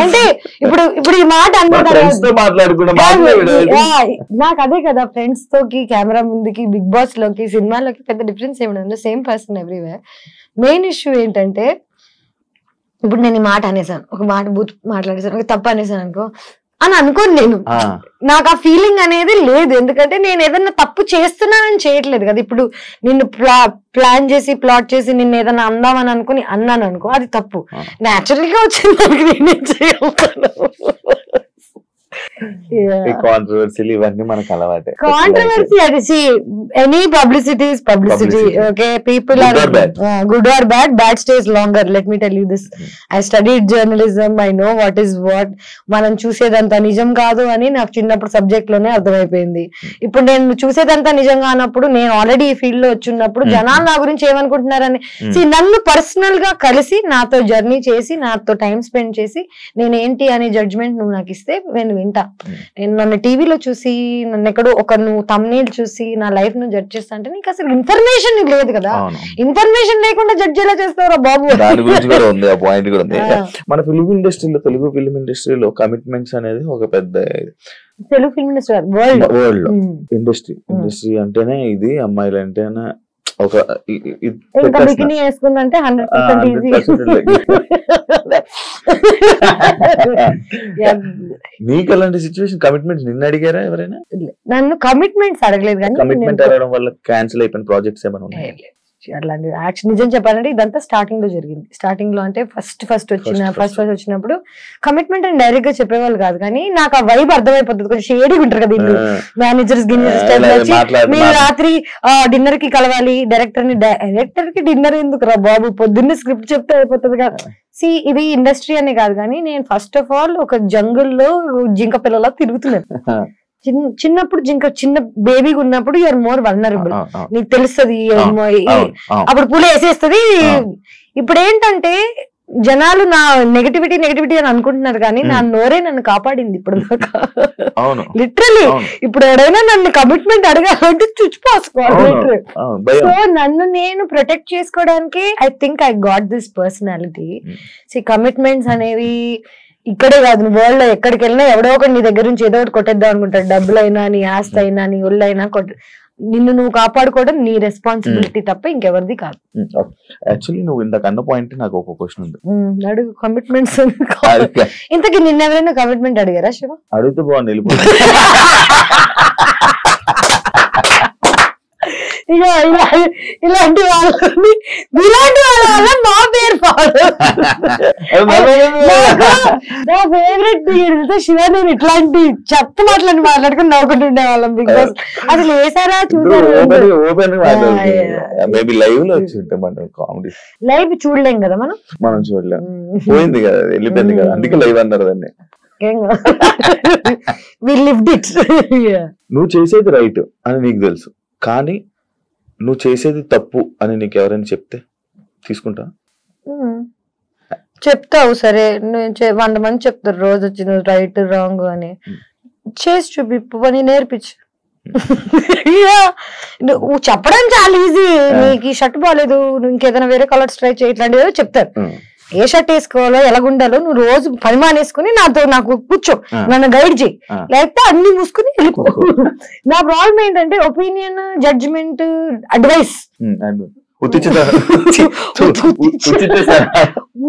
అంటే ఇప్పుడు ఈ మాట నాకు అదే కదా, ఫ్రెండ్స్ తోకి కెమెరా ముందుకి బిగ్ బాస్ లోకి సినిమాలోకి పెద్ద డిఫరెన్స్ ఏమి, same person everywhere. Main issue ఏంటంటే ఇప్పుడు నేను ఈ మాట అనేసాను, ఒక మాట బూత్ మాట్లాడేసాను, ఒక తప్పు అనేసాను అనుకో అని అనుకోను నేను. నాకు ఆ ఫీలింగ్ అనేది లేదు, ఎందుకంటే నేను ఏదన్నా తప్పు చేస్తున్నానని చేయట్లేదు కదా. ఇప్పుడు నిన్ను ప్లాన్ చేసి ప్లాట్ చేసి నిన్ను ఏదైనా అందామని అనుకుని అన్నాను అనుకో, అది తప్పు. న్యాచురల్ గా వచ్చింది దానికి నేనేం చేయగలను. కాంట్రవర్సీలు ఇవన్నీ మనకు అలవాటే. కాంట్రవర్సీ అది any publicity is publicity. Okay, people are good or bad, bad stays longer. Let me tell you this, I studied journalism, I know what is what. మనం చూసేదంతా నిజం కాదు అని నాకు చిన్నప్పుడు సబ్జెక్ట్ లోనే అర్థమైపోయింది. ఇప్పుడు నేను చూసేదంతా నిజంగా అన్నప్పుడు, నేను ఆల్రెడీ ఈ ఫీల్డ్ లో వచ్చినప్పుడు జనాలు నా గురించి ఏమనుకుంటున్నారని నన్ను పర్సనల్ గా కలిసి నాతో జర్నీ చేసి నాతో టైం స్పెండ్ చేసి నేనేంటి అనే జడ్జ్మెంట్ నువ్వు నాకు ఇస్తే నేను వింటా. నేను నన్ను టీవీలో చూసి నన్ను ఎక్కడో ఒక నువ్వు thumbnail చూసి నా లైఫ్ ను జడ్జ్ చేస్తా అంటే నీకు అసలు ఇన్ఫర్మేషన్ లేదు కదా. ఇన్ఫర్మేషన్ లేకుండా జడ్జ్ ఎలా చేస్తారా బాబు? దాని గురించి కూడా ఉంది, ఆ పాయింట్ కూడా ఉంది. మన ఫిలిం ఇండస్ట్రీలో, తెలుగు ఫిలిం ఇండస్ట్రీలో కమిట్మెంట్స్ అనేది ఒక పెద్ద, తెలుగు ఫిల్మ్ ఇండస్ట్రీ వరల్డ్ లో ఇండస్ట్రీ అంటేనే ఇది, అమ్మాయిలు అంటేనే ఒక బికినీ వేసుకుందంటే 100% ఈజీ. నీకు అలాంటి సిచ్యువేషన్ కమిట్మెంట్స్ నిన్ను అడిగారా ఎవరైనా? నన్ను కమిట్మెంట్స్ అడగలేదు, కానీ కమిట్మెంట్ అడగడం వల్ల క్యాన్సిల్ అయిపోయిన ప్రాజెక్ట్స్ ఏమైనా ఉన్నాయి? అట్లాంటి యాక్చువల్ నిజం చెప్పాలంటే ఇదంతా స్టార్టింగ్ లో జరిగింది. స్టార్టింగ్ లో అంటే ఫస్ట్ వచ్చినప్పుడు కమిట్మెంట్ అని డైరెక్ట్ గా చెప్పేవాళ్ళు కాదు, కానీ నాకు ఆ వైబ్ అర్థమైపోతుంది. కొంచెం షేడీ ఉంటారు కదా వీళ్ళు, మేనేజర్స్ మీరు రాత్రి డిన్నర్ కి కలవాలి, డైరెక్టర్ కి డిన్నర్ ఎందుకు రా బాబు, పొద్దున్నే స్క్రిప్ట్ చెప్తే అయిపోతుంది కదా. ఇది ఇండస్ట్రీ అనే కాదు, కానీ నేను ఫస్ట్ ఆఫ్ ఆల్ ఒక జంగుల్లో జింక పిల్లలా తిరుగుతున్నాను. చిన్నప్పుడు చిన్న బేబీగా ఉన్నప్పుడు యూఆర్ మోర్ వల్నరబుల్, నీకు తెలుస్తుంది అప్పుడు పూలు వేసేస్తుంది. ఇప్పుడు ఏంటంటే జనాలు నా నెగటివిటీ అని అనుకుంటున్నారు, కానీ నా నోరే నన్ను కాపాడింది ఇప్పుడు దాకా. లిటరలీ ఇప్పుడు ఎవరైనా నన్ను కమిట్మెంట్ అడగాలంటే చుచ్చిపోసుకోవాలి. సో నన్ను నేను ప్రొటెక్ట్ చేసుకోవడానికి I think I got this personality. Commitments అనేవి ఇక్కడే కాదు, వరల్డ్ లో ఎక్కడికి వెళ్ళినా ఎవడో ఒకటి నీ దగ్గర నుంచి ఏదో ఒకటి కొట్టేద్దాం అనుకుంటాడు. డబ్బులైనా, నీ ఆస్తి అయినా, నీ ఒళ్ళైనా నిన్ను నువ్వు కాపాడుకోవడం నీ రెస్పాన్సిబిలిటీ తప్ప ఇంకెవరిది కాదు. యాక్చువల్లీ నువ్వు ఇంతకు అన్న పాయింట్ నాకు ఒక క్వశ్చన్ ఉంది, అడుగు. కమిట్మెంట్స్ ఇంతకీ నిన్న ఎవరైనా కమిట్మెంట్ అడిగారా శివ? అడిగితే బాగుంది. ఇలాంటి వాళ్ళ మా పేరు నా ఫేవరెట్ శివ. నేను ఇట్లాంటి చెత్త మాటలని మాట్లాడుకుని నవ్వుకుంటుండే వాళ్ళం. బికాస్ అసలు వేసారా చూసారు, లైవ్ చూడలేం కదా మనం చూడలేం, పోయింది కదా, వెళ్ళిపోయింది కదా, అందుకే లైవ్ అన్నారు దాన్ని. నువ్వు చేసేది రైట్ అని నీకు తెలుసు, కానీ నువ్వు చేసేది తప్పు అని నీకు ఎవరైనా చెప్తే తీసుకుంటా? చెప్తావు, సరే 100 మంది చెప్తారు రోజు వచ్చి నువ్వు రైట్ రాంగ్ అని. చేసి చూపి పని నేర్పించు. నువ్వు చెప్పడం చాలా ఈజీ. నీకు ఈ షర్ట్ బాగాలేదు, నువ్వు ఇంకేదైనా వేరే కలర్స్ ట్రై చేయి, ఇట్లాంటివి చెప్తారు. ఏ షర్ట్ వేసుకోవాలో, ఎలాగుండాలో నువ్వు రోజు పని మానేసుకుని నాకు కూర్చో, నన్ను గైడ్ చేయి, లేకపోతే అన్ని మూసుకుని వెళ్ళిపో. నా ప్రాబ్లం ఏంటంటే ఒపీనియన్, జడ్జిమెంట్, అడ్వైస్,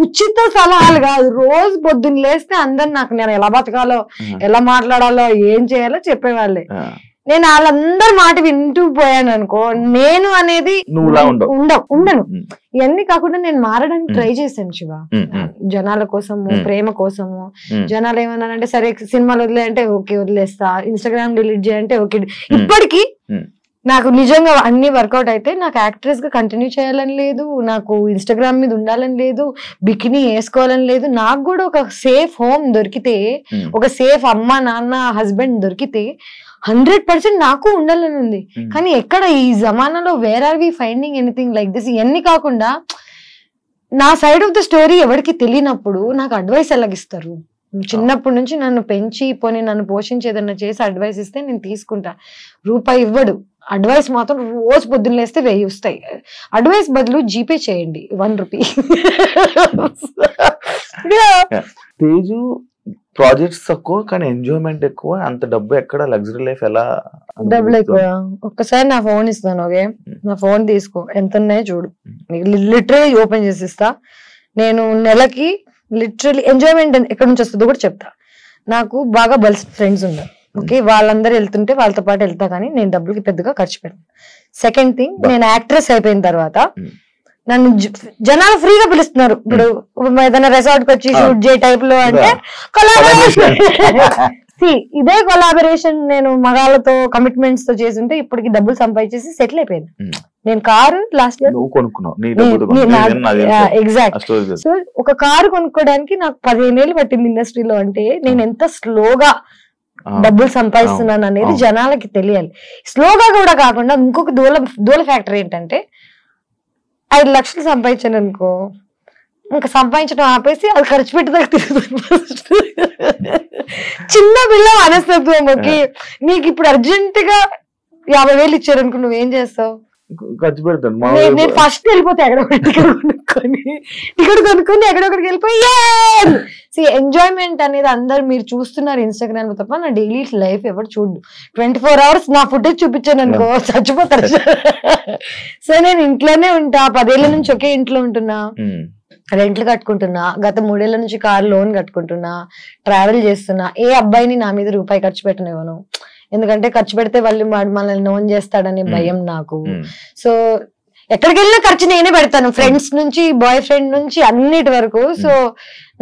ఉచిత సలహాలు కాదు. రోజు పొద్దున్న లేస్తే అందరు నాకు నేను ఎలా బతకాలో, ఎలా మాట్లాడాలో, ఏం చేయాలో చెప్పేవాళ్ళే. నేను వాళ్ళందరి మాట వింటూ పోయాను అనుకో, నేను అనేది ఉండను. ఇవన్నీ కాకుండా నేను మారడానికి ట్రై చేశాను శివ, జనాల కోసము, ప్రేమ కోసము. జనాలు ఏమన్నారంటే సరే సినిమాలు వదిలే అంటే ఓకే వదిలేస్తా, ఇన్స్టాగ్రామ్ డిలీట్ చేయంటే ఓకే. ఇప్పటికీ నాకు నిజంగా అన్ని వర్కౌట్ అయితే నాకు యాక్ట్రెస్ గా కంటిన్యూ చేయాలని లేదు, నాకు ఇన్స్టాగ్రామ్ మీద ఉండాలని లేదు, బికినీ వేసుకోవాలని లేదు. నాకు కూడా ఒక సేఫ్ హోమ్ దొరికితే, ఒక సేఫ్ అమ్మ నాన్న హస్బెండ్ దొరికితే 100% నాకు ఉండాలని ఉంది. కానీ ఎక్కడ ఈ జమానాలో where are we finding anything like this? ఇవన్నీ కాకుండా నా సైడ్ ఆఫ్ ద స్టోరీ ఎవరికి తెలియనప్పుడు నాకు అడ్వైస్ ఎలాగిస్తారు? చిన్నప్పటి నుంచి నన్ను పెంచి పోనీ నన్ను పోషించి ఏదన్నా చేసి అడ్వైస్ ఇస్తే నేను తీసుకుంటా. రూపాయి ఇవ్వడు, అడ్వైస్ మాత్రం రోజు పొద్దున్న లేస్తే 1000 వస్తాయి. అడ్వైస్ బదులు జీపే చేయండి 1 రూపీ. తేజు ప్రాజెక్ట్స్ తక్కువ కానీ ఎంజాయ్మెంట్ ఎక్కువ, అంత డబ్బు ఎక్కడ, లగ్జరీ లైఫ్ ఎలా? డబ్బులు ఎక్కువ. ఒక్కసారి నా ఫోన్ ఇస్తాను, ఓకే, నా ఫోన్ తీసుకో, ఎంత ఉన్నాయో చూడు, లిటరలీ ఓపెన్ చేసి ఇస్తా. నేను నెలకి లిటరలీ ఎంజాయ్మెంట్ ఎక్కడి నుంచి వస్తుందో కూడా చెప్తా. నాకు బాగా బల్స్ ఫ్రెండ్స్ ఉన్నారు, ఓకే, వాళ్ళందరూ వెళ్తుంటే వాళ్ళతో పాటు వెళ్తా, కానీ నేను డబ్బులకి పెద్దగా ఖర్చు పెట్టాను. సెకండ్ థింగ్, నేను యాక్ట్రెస్ అయిపోయిన తర్వాత నన్ను జనాలు ఫ్రీగా పిలుస్తున్నారు. ఇప్పుడు ఏదైనా రిసార్ట్ కి వచ్చి షూట్ చేయ టైప్ లో అంటే కొలాబరేషన్. ఇదే కొలాబరేషన్ నేను మగాళ్ళతో కమిట్మెంట్స్ తో చేస్తుంటే ఇప్పటికి డబ్బులు సంపాదించేసి సెటిల్ అయిపోయింది. నేను car last year exact. So ఒక కారు కొనుక్కోవడానికి నాకు 15 ఏళ్ళు పట్టింది ఇండస్ట్రీలో. అంటే నేను ఎంత స్లోగా డబ్బులు సంపాదిస్తున్నాను అనేది జనాలకి తెలియాలి. స్లోగా కూడా కాకుండా ఇంకొక దూల ఫ్యాక్టర్ ఏంటంటే 5 లక్షలు సంపాదించాను అనుకో, ఇంకా సంపాదించడం ఆపేసి అది ఖర్చు పెట్టేదాకా తిరుగుతాను. చిన్న పిల్ల మనస్తత్వంకి నీకు ఇప్పుడు అర్జెంట్ గా 50,000 ఇచ్చారనుకో నువ్వేం చేస్తావు? ఖర్చు పెడతాను. నేను ఫస్ట్ వెళ్ళిపోతే టికెట్ కొనుక్కొని ఎక్కడొక్కడికి వెళ్ళిపోయి ఎంజాయ్మెంట్ అనేది అందరు మీరు చూస్తున్నారు ఇన్స్టాగ్రామ్ తప్ప నా డైలీ లైఫ్ ఎవరు చూడు. 24 hours నా ఫుటేజ్ చూపించాను అనుకో చచ్చిపోతారు. సో నేను ఇంట్లోనే ఉంటా, 10 ఏళ్ల నుంచి ఒకే ఇంట్లో ఉంటున్నా, రెంట్లు కట్టుకుంటున్నా, గత 3 ఏళ్ల నుంచి కార్ లోన్ కట్టుకుంటున్నా, ట్రావెల్ చేస్తున్నా. ఏ అబ్బాయిని నా మీద రూపాయి ఖర్చు పెట్టనివ్వను, ఎందుకంటే ఖర్చు పెడితే వాళ్ళు మనల్ని నోన్ చేస్తాడనే భయం నాకు. సో ఎక్కడికి వెళ్ళినా ఖర్చు నేనే పెడతాను, ఫ్రెండ్స్ నుంచి బాయ్ ఫ్రెండ్ నుంచి అన్నిటి వరకు. సో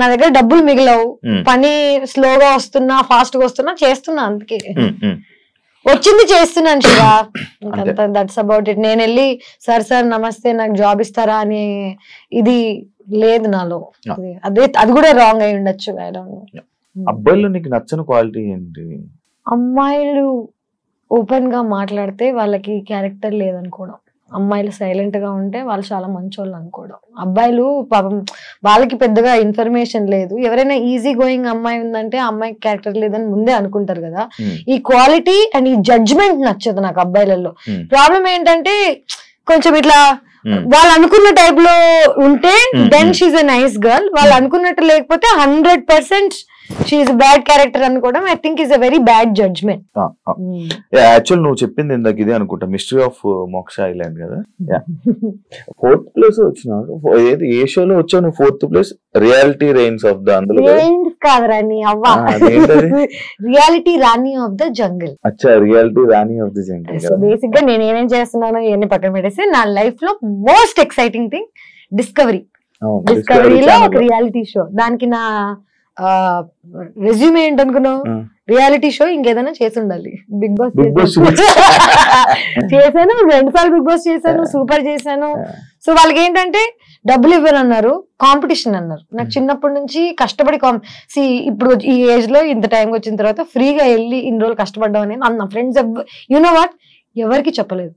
నా దగ్గర డబ్బులు మిగిలవు, పని స్లోగా వస్తున్నా ఫాస్ట్ గా వస్తున్నా చేస్తున్నా, అందుకే వచ్చింది చేస్తున్నాను శివా. That's about it. నేను వెళ్ళి సార్ నమస్తే నాకు జాబ్ ఇస్తారా అని ఇది లేదు నాలో. అది కూడా రాంగ్ అయి ఉండొచ్చు. అబ్బాయిలో నీకు నచ్చని క్వాలిటీ ఏంటి? అమ్మాయిలు ఓపెన్ గా మాట్లాడితే వాళ్ళకి క్యారెక్టర్ లేదనుకోవడం, అమ్మాయిలు సైలెంట్ గా ఉంటే వాళ్ళు చాలా మంచోళ్ళు అనుకోవడం. అబ్బాయిలు పాపం వాళ్ళకి పెద్దగా ఇన్ఫర్మేషన్ లేదు, ఎవరైనా ఈజీ గోయింగ్ అమ్మాయి ఉందంటే అమ్మాయికి క్యారెక్టర్ లేదని ముందే అనుకుంటారు కదా. ఈ క్వాలిటీ అండ్ ఈ జడ్జ్మెంట్ నచ్చదు నాకు అబ్బాయిలలో. ప్రాబ్లం ఏంటంటే కొంచెం ఇట్లా వాళ్ళు అనుకున్న టైప్ లో ఉంటే then she's a nice girl, వాళ్ళు అనుకున్నట్టు లేకపోతే 100% షీఈ్ ఎ బ్యాడ్ క్యారెక్టర్ అనుకోవడం I think is a very bad judgement. Actual నువ్వు చెప్పింది ఇందాక ఇదే అనుకుంటా, మిస్టరీ ఆఫ్ మోక్ష ఐలాండ్ కదా. 4th place వచ్చినావు, ఏ షోలో వచ్చావు నువ్వు? 4th place reality reigns of the, అందులో కాదురా నీ అవ్వ, రియాలిటీ రాణి ఆఫ్ ద జంగిల్. అచ్చా, రియాలిటీ రాణి of the jungle. So basic గా నేను ఏమేం చేస్తున్నాను ఇవన్నీ పక్కన పెట్టేసి నా లైఫ్ లో మోస్ట్ ఎక్సైటింగ్ థింగ్ డిస్కవరీలో ఒక రియాలిటీ షో. దానికి నా రెజ్యూమ్ ఏంటనుకున్నావు? రియాలిటీ షో ఇంకేదైనా చేసి ఉండాలి. బిగ్ బాస్ చేశాను, 2 సార్లు బిగ్ బాస్ చేశాను, సూపర్ చేశాను. సో వాళ్ళకి ఏంటంటే డబ్బులు ఇవ్వరు అన్నారు, కాంపిటీషన్ అన్నారు. నాకు చిన్నప్పటి నుంచి కష్టపడి ఇప్పుడు ఈ ఏజ్ లో ఇంత టైంకి వచ్చిన తర్వాత ఫ్రీగా వెళ్ళి ఇన్ని రోజులు కష్టపడ్డాం అనేది నా ఫ్రెండ్స్ యూనో వాట్ ఎవరికి చెప్పలేదు,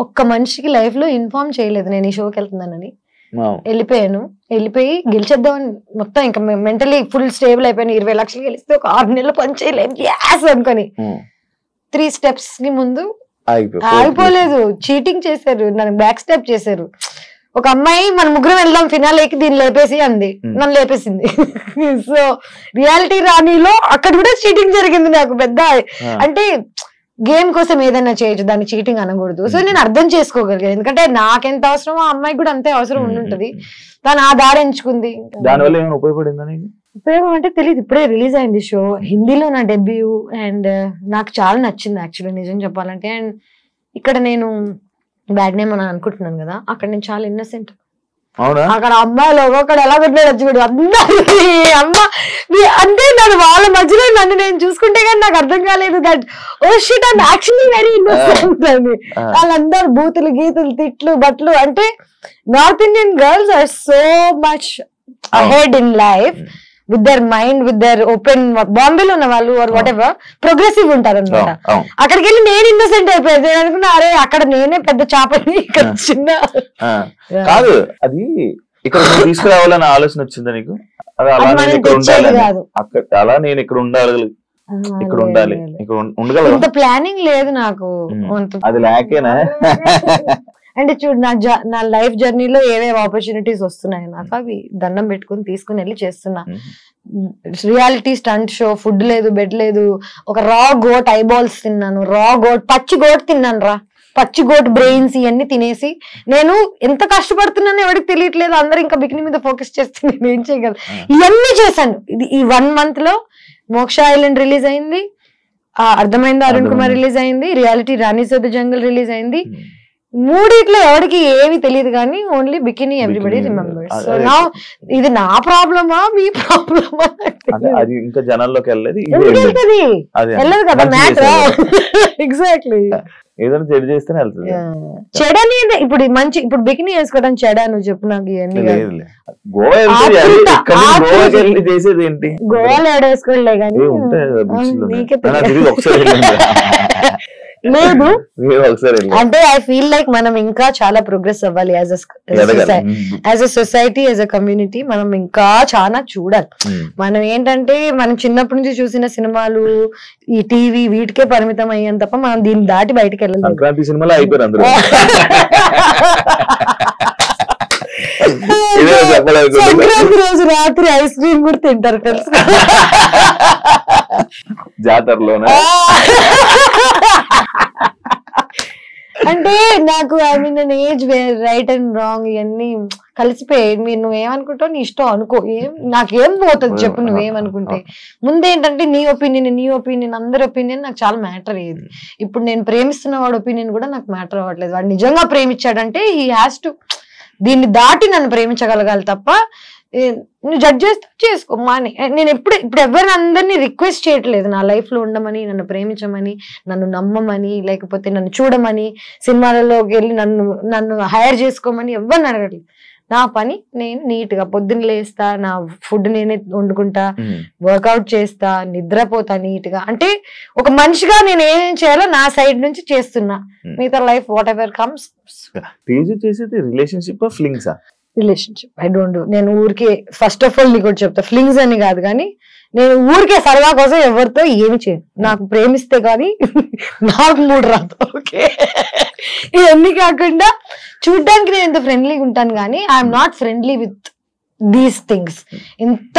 ఒక్క మనిషికి లైఫ్ లో ఇన్ఫార్మ్ చేయలేదు నేను ఈ షోకి వెళ్తున్నానని. వెళ్ళిపోయి గెలిచేద్దామని మొత్తం ఇంకా మెంటలీ ఫుల్ స్టేబుల్ అయిపోయాను. 20 లక్షలు గెలిస్తే ఒక 6 నెలలు పని చేయలేదు గ్యాస్ అనుకొని 3 steps కి ముందు ఆగిపోలేదు. చీటింగ్ చేశారు, నన్ను బ్యాక్ స్టెప్ చేశారు. ఒక అమ్మాయి మన ముగ్గురం వెళ్దాం ఫినాలేకి దీన్ని లేపేసి అంది, నన్ను లేపేసింది. సో రియాలిటీ రాణిలో అక్కడ కూడా చీటింగ్ జరిగింది నాకు పెద్ద. అంటే గేమ్ కోసం ఏదైనా చేయొచ్చు, దాన్ని చీటింగ్ అనకూడదు. సో నేను అర్థం చేసుకోగలిగాను, ఎందుకంటే నాకెంత అవసరమో ఆ అమ్మాయికి కూడా అంతే అవసరం ఉండుంటది. దాని ఆ దారి ఎంచుకుంది. దానివల్ల ఏమైనా ఉపయోగపడిందని? ఉపయోగం అంటే తెలియదు, ఇప్పుడే రిలీజ్ అయింది షో, హిందీలో నా డెబ్యూ. అండ్ నాకు చాలా నచ్చింది యాక్చువల్లీ నిజం చెప్పాలంటే. అండ్ ఇక్కడ నేను బ్యాడ్ నేమ్ అని అనుకుంటున్నాను కదా, అక్కడ నేను చాలా ఇన్నోసెంట్. అక్కడ అమ్మాయిలో ఒకడు ఎలా కొట్టాడు చూడు, అందరికి అమ్మ అంటే నన్ను వాళ్ళ మధ్యలో నన్ను నేను చూసుకుంటే కానీ నాకు అర్థం కాలేదు that oh shit I'm actually very innocent అని. వాళ్ళందరూ బూతులు గీతులు తిట్లు బట్లు. అంటే north Indian girls are so much ahead in life with their mind, with their open. బాంబేలో ఉన్న వాళ్ళు ఆర్ వాట్ ఎవర్ ప్రోగ్రెసివ్ ఉంటారు అనమాట. అక్కడికి వెళ్ళి నేను ఇన్నోసెంట్ అయిపోయాను. నేను అనుకున్నా అరే అక్కడ నేనే పెద్ద చాపని, ఇక్కడ చిన్న కాదు. అది ఇక్కడ తీసుకురావాలని ఆలోచన వచ్చిందా నీకు? అలా నేను ఇక్కడ ఉండాలి, ఇక్కడ ఉండాలి, ఇక్కడ ఉండగల ఇంత ప్లానింగ్ లేదు నాకు. అది లేకేనా? అంటే చూడు నా లైఫ్ జర్నీలో ఏవేవి ఆపర్చునిటీస్ వస్తున్నాయి నాకు, అవి దండం పెట్టుకుని తీసుకుని వెళ్ళి చేస్తున్నా. రియాలిటీ స్టంట్ షో, ఫుడ్ లేదు, బెడ్ లేదు, ఒక రా గోట్ ఐబాల్స్ తిన్నాను, రా గోట్ పచ్చి గోట్ తిన్నాను రా, పచ్చి గోట్ బ్రెయిన్స్ ఇవన్నీ తినేసి నేను ఎంత కష్టపడుతున్నానో ఎవరికి తెలియట్లేదు. అందరు ఇంకా బికినీ మీద ఫోకస్ చేస్తే నేను ఏం చేయగలను. ఇవన్నీ చేశాను. ఇది ఈ 1 month లో మోక్ష ఐలాండ్ రిలీజ్ అయింది, అర్థమైంది అరుణ్ కుమార్ రిలీజ్ అయింది, reality Rani's of the jungle release అయింది. 3 ఎవరికి ఏమి తెలియదు కానీ only bikini everybody remembers. So నా ఇది నా ప్రాబ్లమా మీ ప్రాబ్లమా? అది ఇంకా జనాల్లోకి వెళ్ళదు కదా మ్యాటర్. ఎగ్జాక్ట్లీ ఏదైనా చెడు చేస్తేనే వెళ్తుంది. చెడని ఇప్పుడు మంచి ఇప్పుడు బికినీ వేసుకోవడం చెడా? నువ్వు చెప్పు నాకు. ఇవన్నీ గోవాలో ఏడ వేసుకోలే కానీ లేదు అంటే ఐ ఫీల్ లైక్ మనం ఇంకా చాలా ప్రోగ్రెస్ అవ్వాలి as a society, as a community. మనం ఇంకా చాలా చూడాలి. మనం ఏంటంటే మనం చిన్నప్పటి నుంచి చూసిన సినిమాలు, ఈ టీవీ, వీటికే పరిమితం అయ్యాం తప్ప మనం దీన్ని దాటి బయటకు వెళ్ళలేదు. సంక్రాంతి సినిమాలో అయిపోయారు సంక్రాంతి రోజు రాత్రి ఐస్ క్రీమ్ కూడా తింటారు తెలుసు జాతరలోనే. అంటే నాకు I mean an age where right and wrong ఇవన్నీ కలిసిపోయాయి. మీరు నువ్వేమనుకుంటావు నీ ఇష్టం అనుకో, నాకేం పోతుంది చెప్పు నువ్వేమనుకుంటే. ముందేంటంటే నీ ఒపీనియన్ అందరి ఒపీనియన్ నాకు చాలా మ్యాటర్ అయ్యేది. ఇప్పుడు నేను ప్రేమిస్తున్న వాడి ఒపీనియన్ కూడా నాకు మ్యాటర్ అవ్వట్లేదు. వాడు నిజంగా ప్రేమించాడంటే హీ హ్యాస్ టు దీన్ని దాటి నన్ను ప్రేమించగలగాలి తప్ప నువ్వు జడ్జ్ చేస్తే చేసుకో మాని. నేను ఇప్పుడు ఎవరిని అందరినీ రిక్వెస్ట్ చేయట్లేదు నా లైఫ్ లో ఉండమని, నన్ను ప్రేమించమని, నన్ను నమ్మమని, లేకపోతే నన్ను చూడమని, సినిమాలలోకి వెళ్ళి నన్ను హైర్ చేసుకోమని ఎవరిని అడగట్లేదు. నా పని నేను నీట్ గా పొద్దున్న లేస్తా, నా ఫుడ్ నేనే వండుకుంటా, వర్కౌట్ చేస్తా, నిద్రపోతా నీట్ గా. అంటే ఒక మనిషిగా నేను ఏం చేయాలో నా సైడ్ నుంచి చేస్తున్నా. మిగతా life what ever comes. Relationship I don't do. నేను ఊరికే ఫస్ట్ ఆఫ్ ఆల్ నీకు చెప్తా, ఫ్లింగ్స్ అని కాదు కానీ నేను ఊరికే సరదా కోసం ఎవరితో ఏమి చేయను. నాకు ప్రేమిస్తే కానీ నాకు మూడు రాదు. ఓకే, ఇవన్నీ కాకుండా చూడ్డానికి నేను ఎంత ఫ్రెండ్లీగా ఉంటాను కానీ I'm not friendly with these things. ఇంత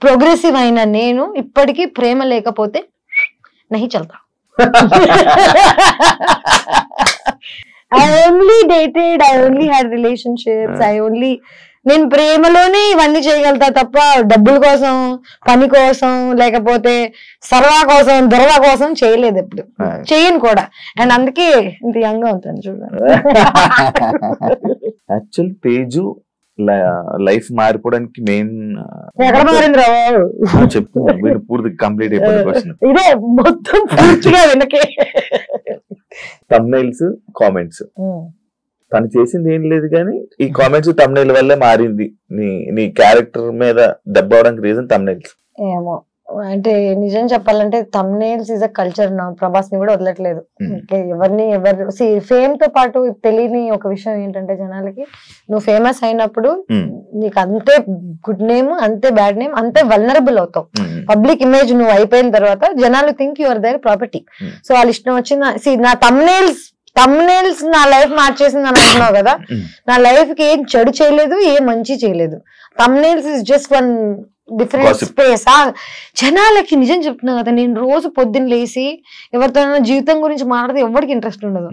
ప్రోగ్రెసివ్ అయిన నేను ఇప్పటికీ ప్రేమ లేకపోతే నహి చల్తా. I only dated, I only had relationships, నేను ప్రేమలోనే ఇవన్నీ చేయగలుగుతా తప్ప డబ్బుల కోసం, పని కోసం, లేకపోతే సరదా కోసం, దొరవ కోసం చేయలేదు, ఎప్పుడు చేయను కూడా. అండ్ అందుకే ఇంత యంగ్ గా ఉంటాను చూడండి. యాక్చువల్ తేజు లైఫ్ మారిపోవడానికి మెయిన్ ఎక్కడ మారింది రా చెప్పు, పూర్తి కంప్లీట్ అయిపోయింది క్వశ్చన్. ఇదే మొత్తం పూర్తిగా వెనకే. థంబ్నైల్స్, కామెంట్స్, తను చేసింది ఏం లేదు కానీ ఈ కామెంట్స్ థంబ్నైల్ వల్లే మారింది. నీ క్యారెక్టర్ మీద దెబ్బ అవడానికి రీజన్ థంబ్నైల్స్ ఏమో. అంటే నిజం చెప్పాలంటే థంబ్నైల్స్ ఇస్ అ కల్చర్. నా ప్రభాస్ ని కూడా వదలట్లేదు. ఎవరు ఫేమ్ తో పాటు తెలియని ఒక విషయం ఏంటంటే జనాలకి, నువ్వు ఫేమస్ అయినప్పుడు నీకు అంతే గుడ్ నేమ్, అంతే బ్యాడ్ నేమ్, అంతే వల్నరబుల్ అవుతావు. పబ్లిక్ ఇమేజ్ నువ్వు అయిపోయిన తర్వాత జనాలు think your there property. So వాళ్ళ ఇష్టం వచ్చిన నా థంబ్నైల్స్ నా లైఫ్ మార్చేసింది అని అంటున్నావు కదా. నా లైఫ్ కి ఏం చెడు చేయలేదు, ఏం మంచి చేయలేదు. Thumbnails is just one different space. జనాలకి నిజం చెప్తున్నా కదా, నేను రోజు పొద్దున్న లేసి ఎవరితో జీవితం గురించి మాట్లాడితే ఎవరికి ఇంట్రెస్ట్ ఉండదు.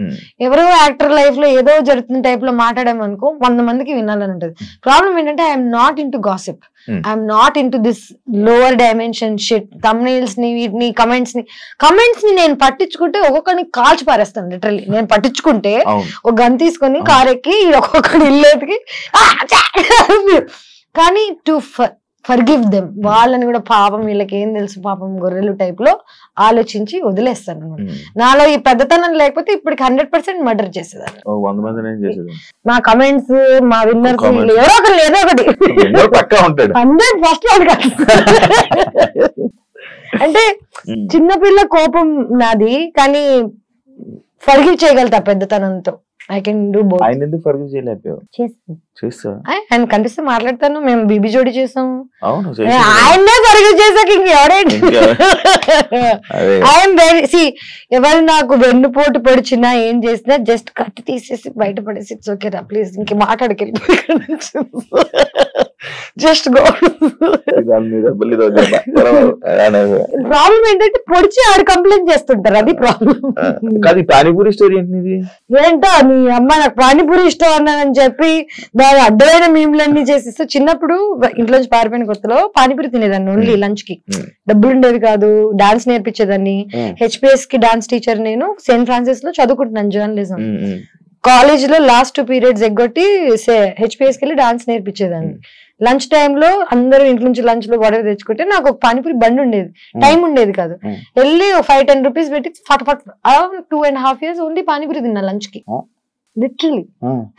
ఎవరో యాక్టర్ లైఫ్ లో ఏదో జరుగుతున్న టైప్ లో మాట్లాడామనుకో 100 మందికి వినాలని ఉంటుంది. ప్రాబ్లం ఏంటంటే I'm not in to gossip, I'm not in to this lower dimension shit. Thumbnails ని, వీటిని, కమెంట్స్ ని నేను పట్టించుకుంటే ఒక్కొక్కడిని కాల్చి పారేస్తాను. లిటరల్లీ నేను పట్టించుకుంటే ఒక గన్ తీసుకొని కారెక్కి ఒక్కొక్కడి ఇల్లేటికి. కానీ టు ఫర్గివ్ దెమ్, వాళ్ళని కూడా పాపం వీళ్ళకి ఏం తెలుసు పాపం గొర్రెలు టైప్ లో ఆలోచించి వదిలేస్తాను అనమాట. నాలో ఈ పెద్దతనం లేకపోతే ఇప్పటికి 100% మర్డర్ చేసేదాన్ని. మా కమెంట్స్, మా విన్నర్స్ ఎవరో ఒకరు ఏదో ఒకటి 100% అంటే చిన్నపిల్ల కోపం నాది, కానీ forgive చేయగలుగుతా పెద్దతనంతో. I can do both. ఆయన ఎందుకు ఫర్గివ్ చేయలేకపోయావు? చేస్తా ఆయన కనిపిస్తే మాట్లాడతాను. మేము బీబీ జోడి చేసాము. అవును, ఆయన్నే ఫర్గివ్ చేసాక ఇంకెవరేంటి. ఐఎమ్ వెరీ ఎవరు నాకు వెన్నుపోటు పొడిచినా ఏం చేసినా జస్ట్ కత్తి తీసేసి బయట పడేసి ఇట్స్ ఓకే రా ప్లీజ్, ఇంక మాట్లాడకెళ్ళి జస్ట్ గో. ప్రాబ్లం ఏంటంటే పొడిచి ఆడు కంప్లైంట్ చేస్తుంటారు, అది ప్రాబ్లం. పానీపూరి స్టోరీ ఏంటి? ఏంటో నీ అమ్మ నాకు పానీపూరి ఇష్టం అన్నానని చెప్పి దాని అడ్డమైన మీమ్లన్నీ చేసిస్తే, చిన్నప్పుడు ఇంట్లోంచి పారిపోయిన కొత్తలో పానీపూరి తినేదాన్ని ఓన్లీ లంచ్ కి. డబ్బులు ఉండేవి కాదు, డాన్స్ నేర్పించేదాన్ని. హెచ్పిఎస్ కి డాన్స్ టీచర్ నేను. సెయింట్ ఫ్రాన్సిస్ లో చదువుకుంటున్నాను జర్నలిజం. కాలేజ్ లో లాస్ట్ 2 periods ఎగ్గొట్టి హెచ్పిఎస్ కి వెళ్ళి డాన్స్ నేర్పించేదాన్ని. లంచ్ టైంలో అందరూ ఇంటి నుంచి లంచ్ లో గొడవ తెచ్చుకుంటే నాకు ఒక పానీపూరి బండి ఉండేది, టైం ఉండేది కాదు. వెళ్ళి 5-10 rupees పెట్టి ఫట్ 2.5 years ఓన్లీ పానీపూరి తిన్నా లంచ్ కి, లిటరలీ.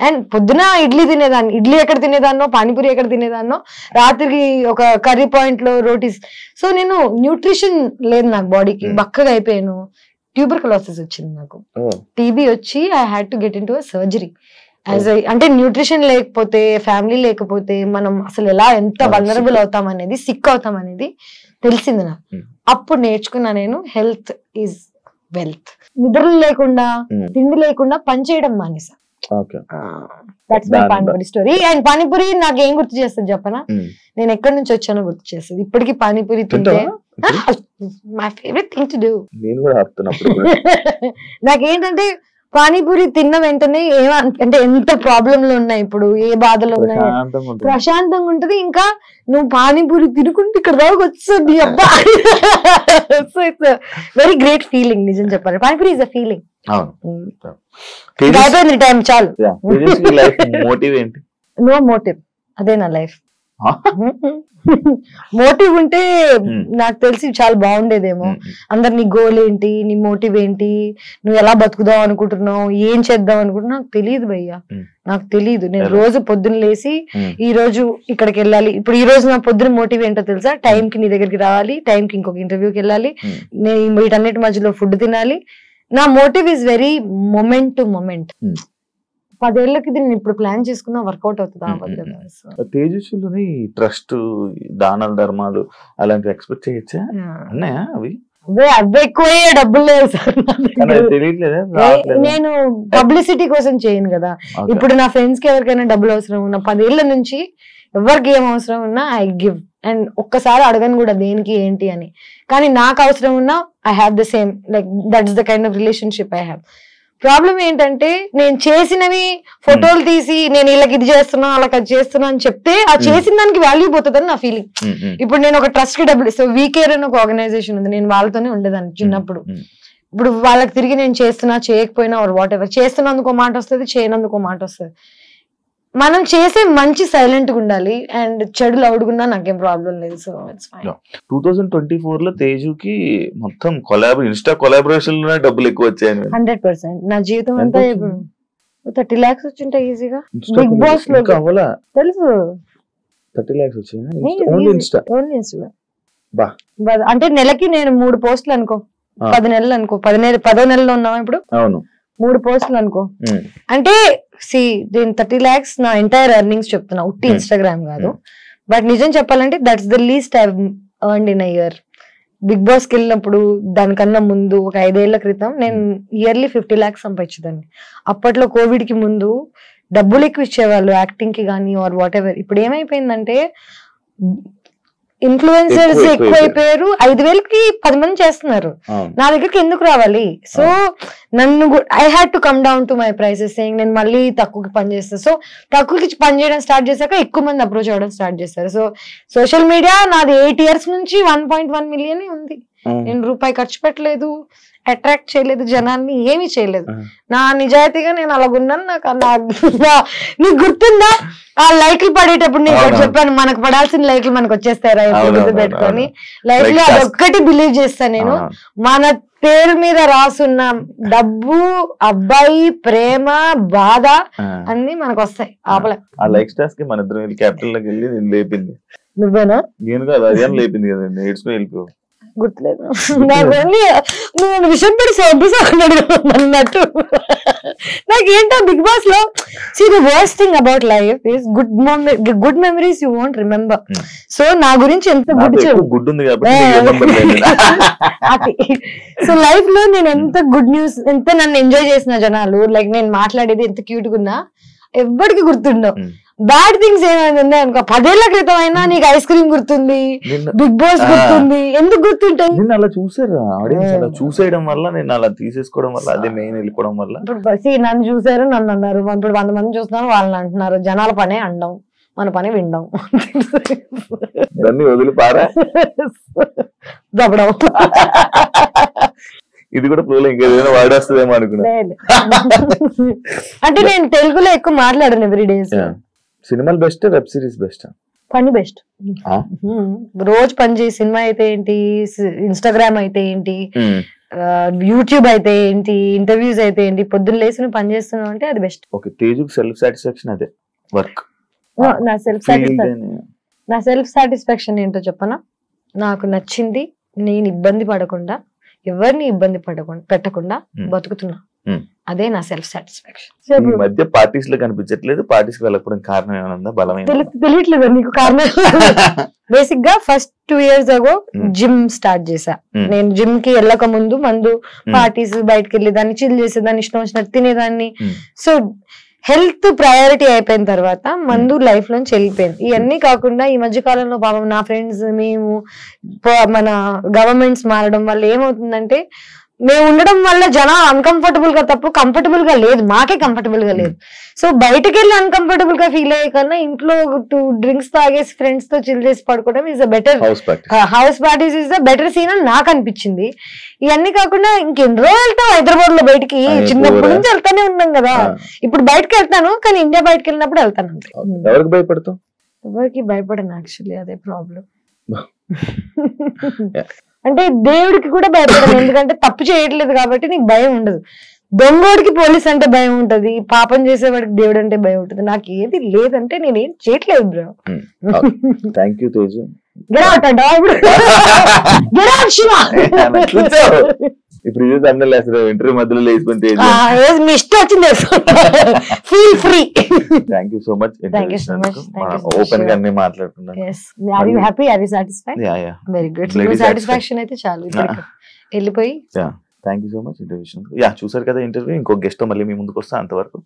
అండ్ పొద్దున ఇడ్లీ తినేదాన్ని. ఇడ్లీ ఎక్కడ తినేదాన్నో, పానీపూరి ఎక్కడ తినేదాన్నో, రాత్రికి ఒక కర్రీ పాయింట్ లో రోటీస్. సో నేను న్యూట్రిషన్ లేదు నాకు బాడీకి, బక్కగా అయిపోయాను. ట్యూబర్కులోసిస్ వచ్చింది నాకు. Oh. టీబీ వచ్చి I had to get in to surgery. అంటే న్యూట్రిషన్ లేకపోతే, ఫ్యామిలీ లేకపోతే మనం అసలు ఎంత వల్నరబుల్ అవుతాం అనేది, సిక్ అవుతాం అనేది తెలిసింది నాకు. అప్పుడు నేర్చుకున్నా నేను, హెల్త్ ఈజ్ వెల్త్. నిద్ర లేకుండా, తిండి లేకుండా పని చేయడం మానేసా. That's my panipuri story. And panipuri నాకు ఏం గుర్తు చేస్తుంది చెప్పనా, నేను ఎక్కడి నుంచి వచ్చానో గుర్తు చేస్తుంది. ఇప్పటికి పానీపూరి తింటే my favourite thing to do. నాకేంటంటే పానీపూరి తిన్న వెంటనే అంటే ఎంత ప్రాబ్లంలు ఉన్నాయి, ఇప్పుడు ఏ బాధలు ఉన్నాయి, ప్రశాంతంగా ఉంటది. ఇంకా నువ్వు పానీపూరి తినుకుంటే ఇక్కడ దాకా వస్తుంది. అబ్బా, వెరీ గ్రేట్ ఫీలింగ్. నిజం చెప్పాలి, panipuri is a feeling. Time చాలు. నో మోటివ్, అదే నా లైఫ్. మోటివ్ ఉంటే నాకు తెలిసి చాలా బాగుండేదేమో. అందరు నీ గోల్ ఏంటి, నీ మోటివ్ ఏంటి, నువ్వు ఎలా బతుకుదాం అనుకుంటున్నావు, ఏం చేద్దాం అనుకుంటున్నావు, నాకు తెలియదు భయ్యా, నాకు తెలియదు. నేను రోజు పొద్దున్న లేసి ఈ రోజు ఇక్కడికి వెళ్ళాలి, ఇప్పుడు ఈ రోజు నా పొద్దున్న మోటివ్ ఏంటో తెలుసా, టైం కి నీ దగ్గరికి రావాలి, టైం కి ఇంకొక ఇంటర్వ్యూకి వెళ్ళాలి, నేను వీటన్నిటి మధ్యలో ఫుడ్ తినాలి. నా motive is very moment to moment. 10 ఏళ్ళకి నేను ఇప్పుడు ప్లాన్ చేసుకున్నా వర్కౌట్ అవుతుంది. తేజస్విలోని ట్రస్ట్, దానాల ధర్మాలు అలాంటివి ఎక్స్పెక్ట్ చేయొచ్చా? అన్నాయా అవి? అవి ఎక్కువే, డబ్బులు లేవు సార్. నేను పబ్లిసిటీ కోసం చేయను కదా. ఇప్పుడు నా ఫ్రెండ్స్ కి ఎవరికైనా డబ్బులు అవసరం ఉన్నా, 10 ఏళ్ల నుంచి ఎవరికి ఏం అవసరం ఉన్నా ఐ గివ్. అండ్ ఒక్కసారి అడగను కూడా దేనికి ఏంటి అని. కానీ నాకు అవసరం ఉన్నా I have the same, like that's the kind of relationship I have. Problem ఏంటంటే నేను చేసినవి ఫోటోలు తీసి నేను వీళ్ళకి ఇది చేస్తున్నా వాళ్ళకి అది చేస్తున్నా అని చెప్తే ఆ చేసిన దానికి వాల్యూ పోతుందని నా ఫీలింగ్. ఇప్పుడు నేను ఒక ట్రస్ట్ కి డబ్బులు ఇస్తాను, వీకేర్ అని ఒక ఆర్గనైజేషన్ ఉంది, నేను వాళ్ళతోనే ఉండేదాన్ని చిన్నప్పుడు. ఇప్పుడు వాళ్ళకి తిరిగి నేను చేస్తున్నా చేయకపోయినా ఆర్ వాట్ ఎవర్, చేస్తున్నందుకు ఒక మాట వస్తుంది, చేయనందుకు ఒక మాట వస్తుంది. మనం చేసే మంచి సైలెంట్ గా ఉండాలి, అండ్ చెడు లౌడ్గున్నా నాకేం ప్రాబ్లం లేదు. So it's fine. 2024 లో తేజుకి మొత్తం ఇన్స్టా కొలాబరేషన్ లోనే డబ్బులు ఎక్కువ వచ్చాయి. 100%. నా జీవితం అంతా 30 lakhs వచ్చింటాయి ఈజీగా. బిగ్ బాస్ లో తెలుసు 30 lakhs వచ్చాయి. అంటే నెలకి నేను 3 పోస్టులు అనుకో, 10 నెలలు అనుకో, 10వ నెలలో ఉన్నావా ఇప్పుడు, 3 పోస్టులు అనుకో. అంటే దీని 30 lakhs నా ఎంటైర్ ఎర్నింగ్స్ చెప్తున్నా, ఉట్టి ఇన్స్టాగ్రామ్ కాదు. బట్ నిజం చెప్పాలంటే that's the least I earned in a year. Bigg Boss కి వెళ్ళినప్పుడు దానికన్నా ముందు ఒక 5 ఏళ్ల క్రితం నేను ఇయర్లీ 50 lakhs సంపాదించేదాన్ని. అప్పట్లో కోవిడ్ కి ముందు డబ్బులు ఎక్కువ ఇచ్చేవాళ్ళు యాక్టింగ్ కి కానీ ఆర్ వాట్ ఎవర్. ఇప్పుడు ఏమైపోయిందంటే ఇన్ఫ్లుయెన్సర్స్ ఎక్కువైపోయారు, 5,000కి 10 మంది చేస్తున్నారు, నా దగ్గరికి ఎందుకు రావాలి? సో నన్ను I had to come down to my prices, నేను మళ్ళీ తక్కువకి పని చేస్తాను. సో తక్కువకి పని చేయడం స్టార్ట్ చేశాక ఎక్కువ మంది అప్రోచ్ అవ్వడం స్టార్ట్ చేస్తారు. సో సోషల్ మీడియా నాది 8 years నుంచి 1.1 million ఉంది. నేను రూపాయి ఖర్చు పెట్టలేదు, అట్రాక్ట్ చేయలేదు జనాన్ని, ఏమీ చేయలేదు. నా నిజాయితీగా నేను అలాగున్నాను. నీకు గుర్తుందా ఆ లైక్లు పడేటప్పుడు నేను చెప్పాను, మనకు పడాల్సిన లైక్లు మనకు వచ్చేస్తారా పెట్టుకొని లైక్లు, అదొక్కటి బిలీవ్ చేస్తాను నేను. మన పేరు మీద రాసున్న డబ్బు, అబ్బాయి, ప్రేమ, బాధ అన్ని మనకు వస్తాయి. ఆపలే. ఆ లైక్ స్టార్స్ కి మన ఇద్దరు క్యాపిటల్ లోకి వెళ్ళి నేను లేపింది. నువ్వేనా? నేను కాదు, అదేం లేపింది కదండి, ఏడ్చుకుని వెళ్ళిపో. గుర్తులేదు నువ్వు విషయం పడి అన్నట్టు. నాకేంటో బిగ్ బాస్ లో the worst thing about life is good memories you won't remember. So నా గురించి ఎంత గుడ్ ఉంది. సో లైఫ్ లో నేను ఎంత గుడ్ న్యూస్, ఎంత నన్ను ఎంజాయ్ చేసిన జనాలు, లైక్ నేను మాట్లాడేది ఎంత క్యూట్ గా ఉన్నా ఎవ్వడికి గుర్తుండవు. బ్యాడ్ థింగ్స్ ఏమైనా ఉన్నాయి అనుకో, 10 ఏళ్ల క్రితం అయినా నీకు ఐస్ క్రీమ్ గుర్తుంది, బిగ్ బాస్ గుర్తుంది, ఎందుకు గుర్తుంటాయి? నేను అలా చూసారు ఆడియన్స్, అలా చూసేయడం వల్ల, నేను అలా తీసేసుకోవడం వల్ల, అదే మెయిన్ వెళ్ళిపోవడం వల్ల. ఇప్పుడు నన్ను చూసారు, నన్ను అన్నారు, ఇప్పుడు 100 మంది చూస్తున్నారు, వాళ్ళని అంటున్నారు. జనాల పనే అండం, మన పని వినడం, దాన్ని వదిలిపారా దబ్బడం. ఇది కూడా ఫ్లో ఇంకేదైనా వాడేస్తుందేమో అనుకున్నా. అంటే నేను తెలుగులో ఎక్కువ మాట్లాడాను ఎవ్రీ డే. సినిమాలు బెస్ట్, వెబ్ సిరీస్ బెస్ట్? పని బెస్ట్. రోజు పని చేసి, సినిమా అయితే ఏంటి, ఇన్స్టాగ్రామ్ అయితే ఏంటి, యూట్యూబ్ అయితే ఏంటి, ఇంటర్వ్యూస్ అయితే ఏంటి, పొద్దున్న లేసి నువ్వు పని చేస్తున్నావు అంటే అది బెస్ట్. ఓకే, తేజుకి సెల్ఫ్ సాటిస్ఫాక్షన్ అదే వర్క్. నా సెల్ఫ్ సాటిస్ఫాక్షన్ ఏంటో చెప్పనా, నాకు నచ్చింది నేను ఇబ్బంది పడకుండా ఎవరిని ఇబ్బంది పెట్టకుండా బతుకుతున్నా. అదే నా సెల్ఫ్ సాటిస్ఫాక్షన్. ఈ మధ్య పార్టీస్ లో కనిపించట్లేదు, పార్టీస్ కి వెళ్ళకపోవడం కారణం ఏమైనా ఉందా? బలమైన తెలియట్లేదు నీకు కారణం? బేసిక్ గా first 2 years ago gym start చేశా. నేను జిమ్ కి వెళ్ళక ముందు మందు పార్టీస్ బయటకు వెళ్ళేదాన్ని, చిల్ చేసేదాన్ని, ఇష్టం వచ్చినట్టు తినేదాన్ని. సో హెల్త్ ప్రయారిటీ అయిపోయిన తర్వాత మందు లైఫ్ లోంచి వెళ్ళిపోయింది. ఇవన్నీ కాకుండా ఈ మధ్య కాలంలో పాపం నా ఫ్రెండ్స్ మేము మన గవర్నమెంట్స్ మారడం వల్ల ఏమవుతుందంటే మేము ఉండడం వల్ల జనం అన్కంఫర్టబుల్ గా తప్ప కంఫర్టబుల్ గా లేదు, మాకే కంఫర్టబుల్ గా లేదు. సో బయటకు వెళ్ళి అన్కంఫర్టబుల్ గా ఫీల్ అయ్యే కన్నా ఇంట్లో 2 drinks తాగేసి ఫ్రెండ్స్ తో చిల్ చేసి పడుకోవడం is a better, house parties is a better scene అని నాకు అనిపించింది. ఇవన్నీ కాకుండా ఇంకెన్ని రోజులు వెళ్తాం హైదరాబాద్ లో బయటికి? చిన్నప్పటి నుంచి వెళ్తానే ఉన్నాం కదా. ఇప్పుడు బయటకు వెళ్తాను కానీ ఇండియా బయటకు వెళ్ళినప్పుడు వెళ్తాను అంతే. ఎవరికి భయపడతావు? ఎవరికి భయపడను యాక్చువల్లీ, అదే ప్రాబ్లం. అంటే దేవుడికి కూడా భయపడను, ఎందుకంటే తప్పు చేయట్లేదు కాబట్టి నీకు భయం ఉండదు. దొంగోడికి పోలీస్ అంటే భయం ఉంటది, పాపం చేసేవాడికి దేవుడు అంటే భయం ఉంటది. నాకు ఏది లేదంటే నేనేం చేయట్లేదు బ్రో. Thank you Teju. ఇప్పుడు ఇంటర్వ్యూ మధ్యలో లేచిపోతే మీ ఇష్టం వచ్చింది, feel free. Thank you so much. Open గా అన్ని మాట్లాడుకున్నాను. వెరీ గుడ్, సాటిస్ఫాక్షన్ అయితే చాలు వెళ్ళిపోయి. Thank you so much interview. చూసారు కదా ఇంటర్వ్యూ. ఇంకో గెస్ట్ తో మళ్ళీ మీ ముందుకు వస్తా. అంతవరకు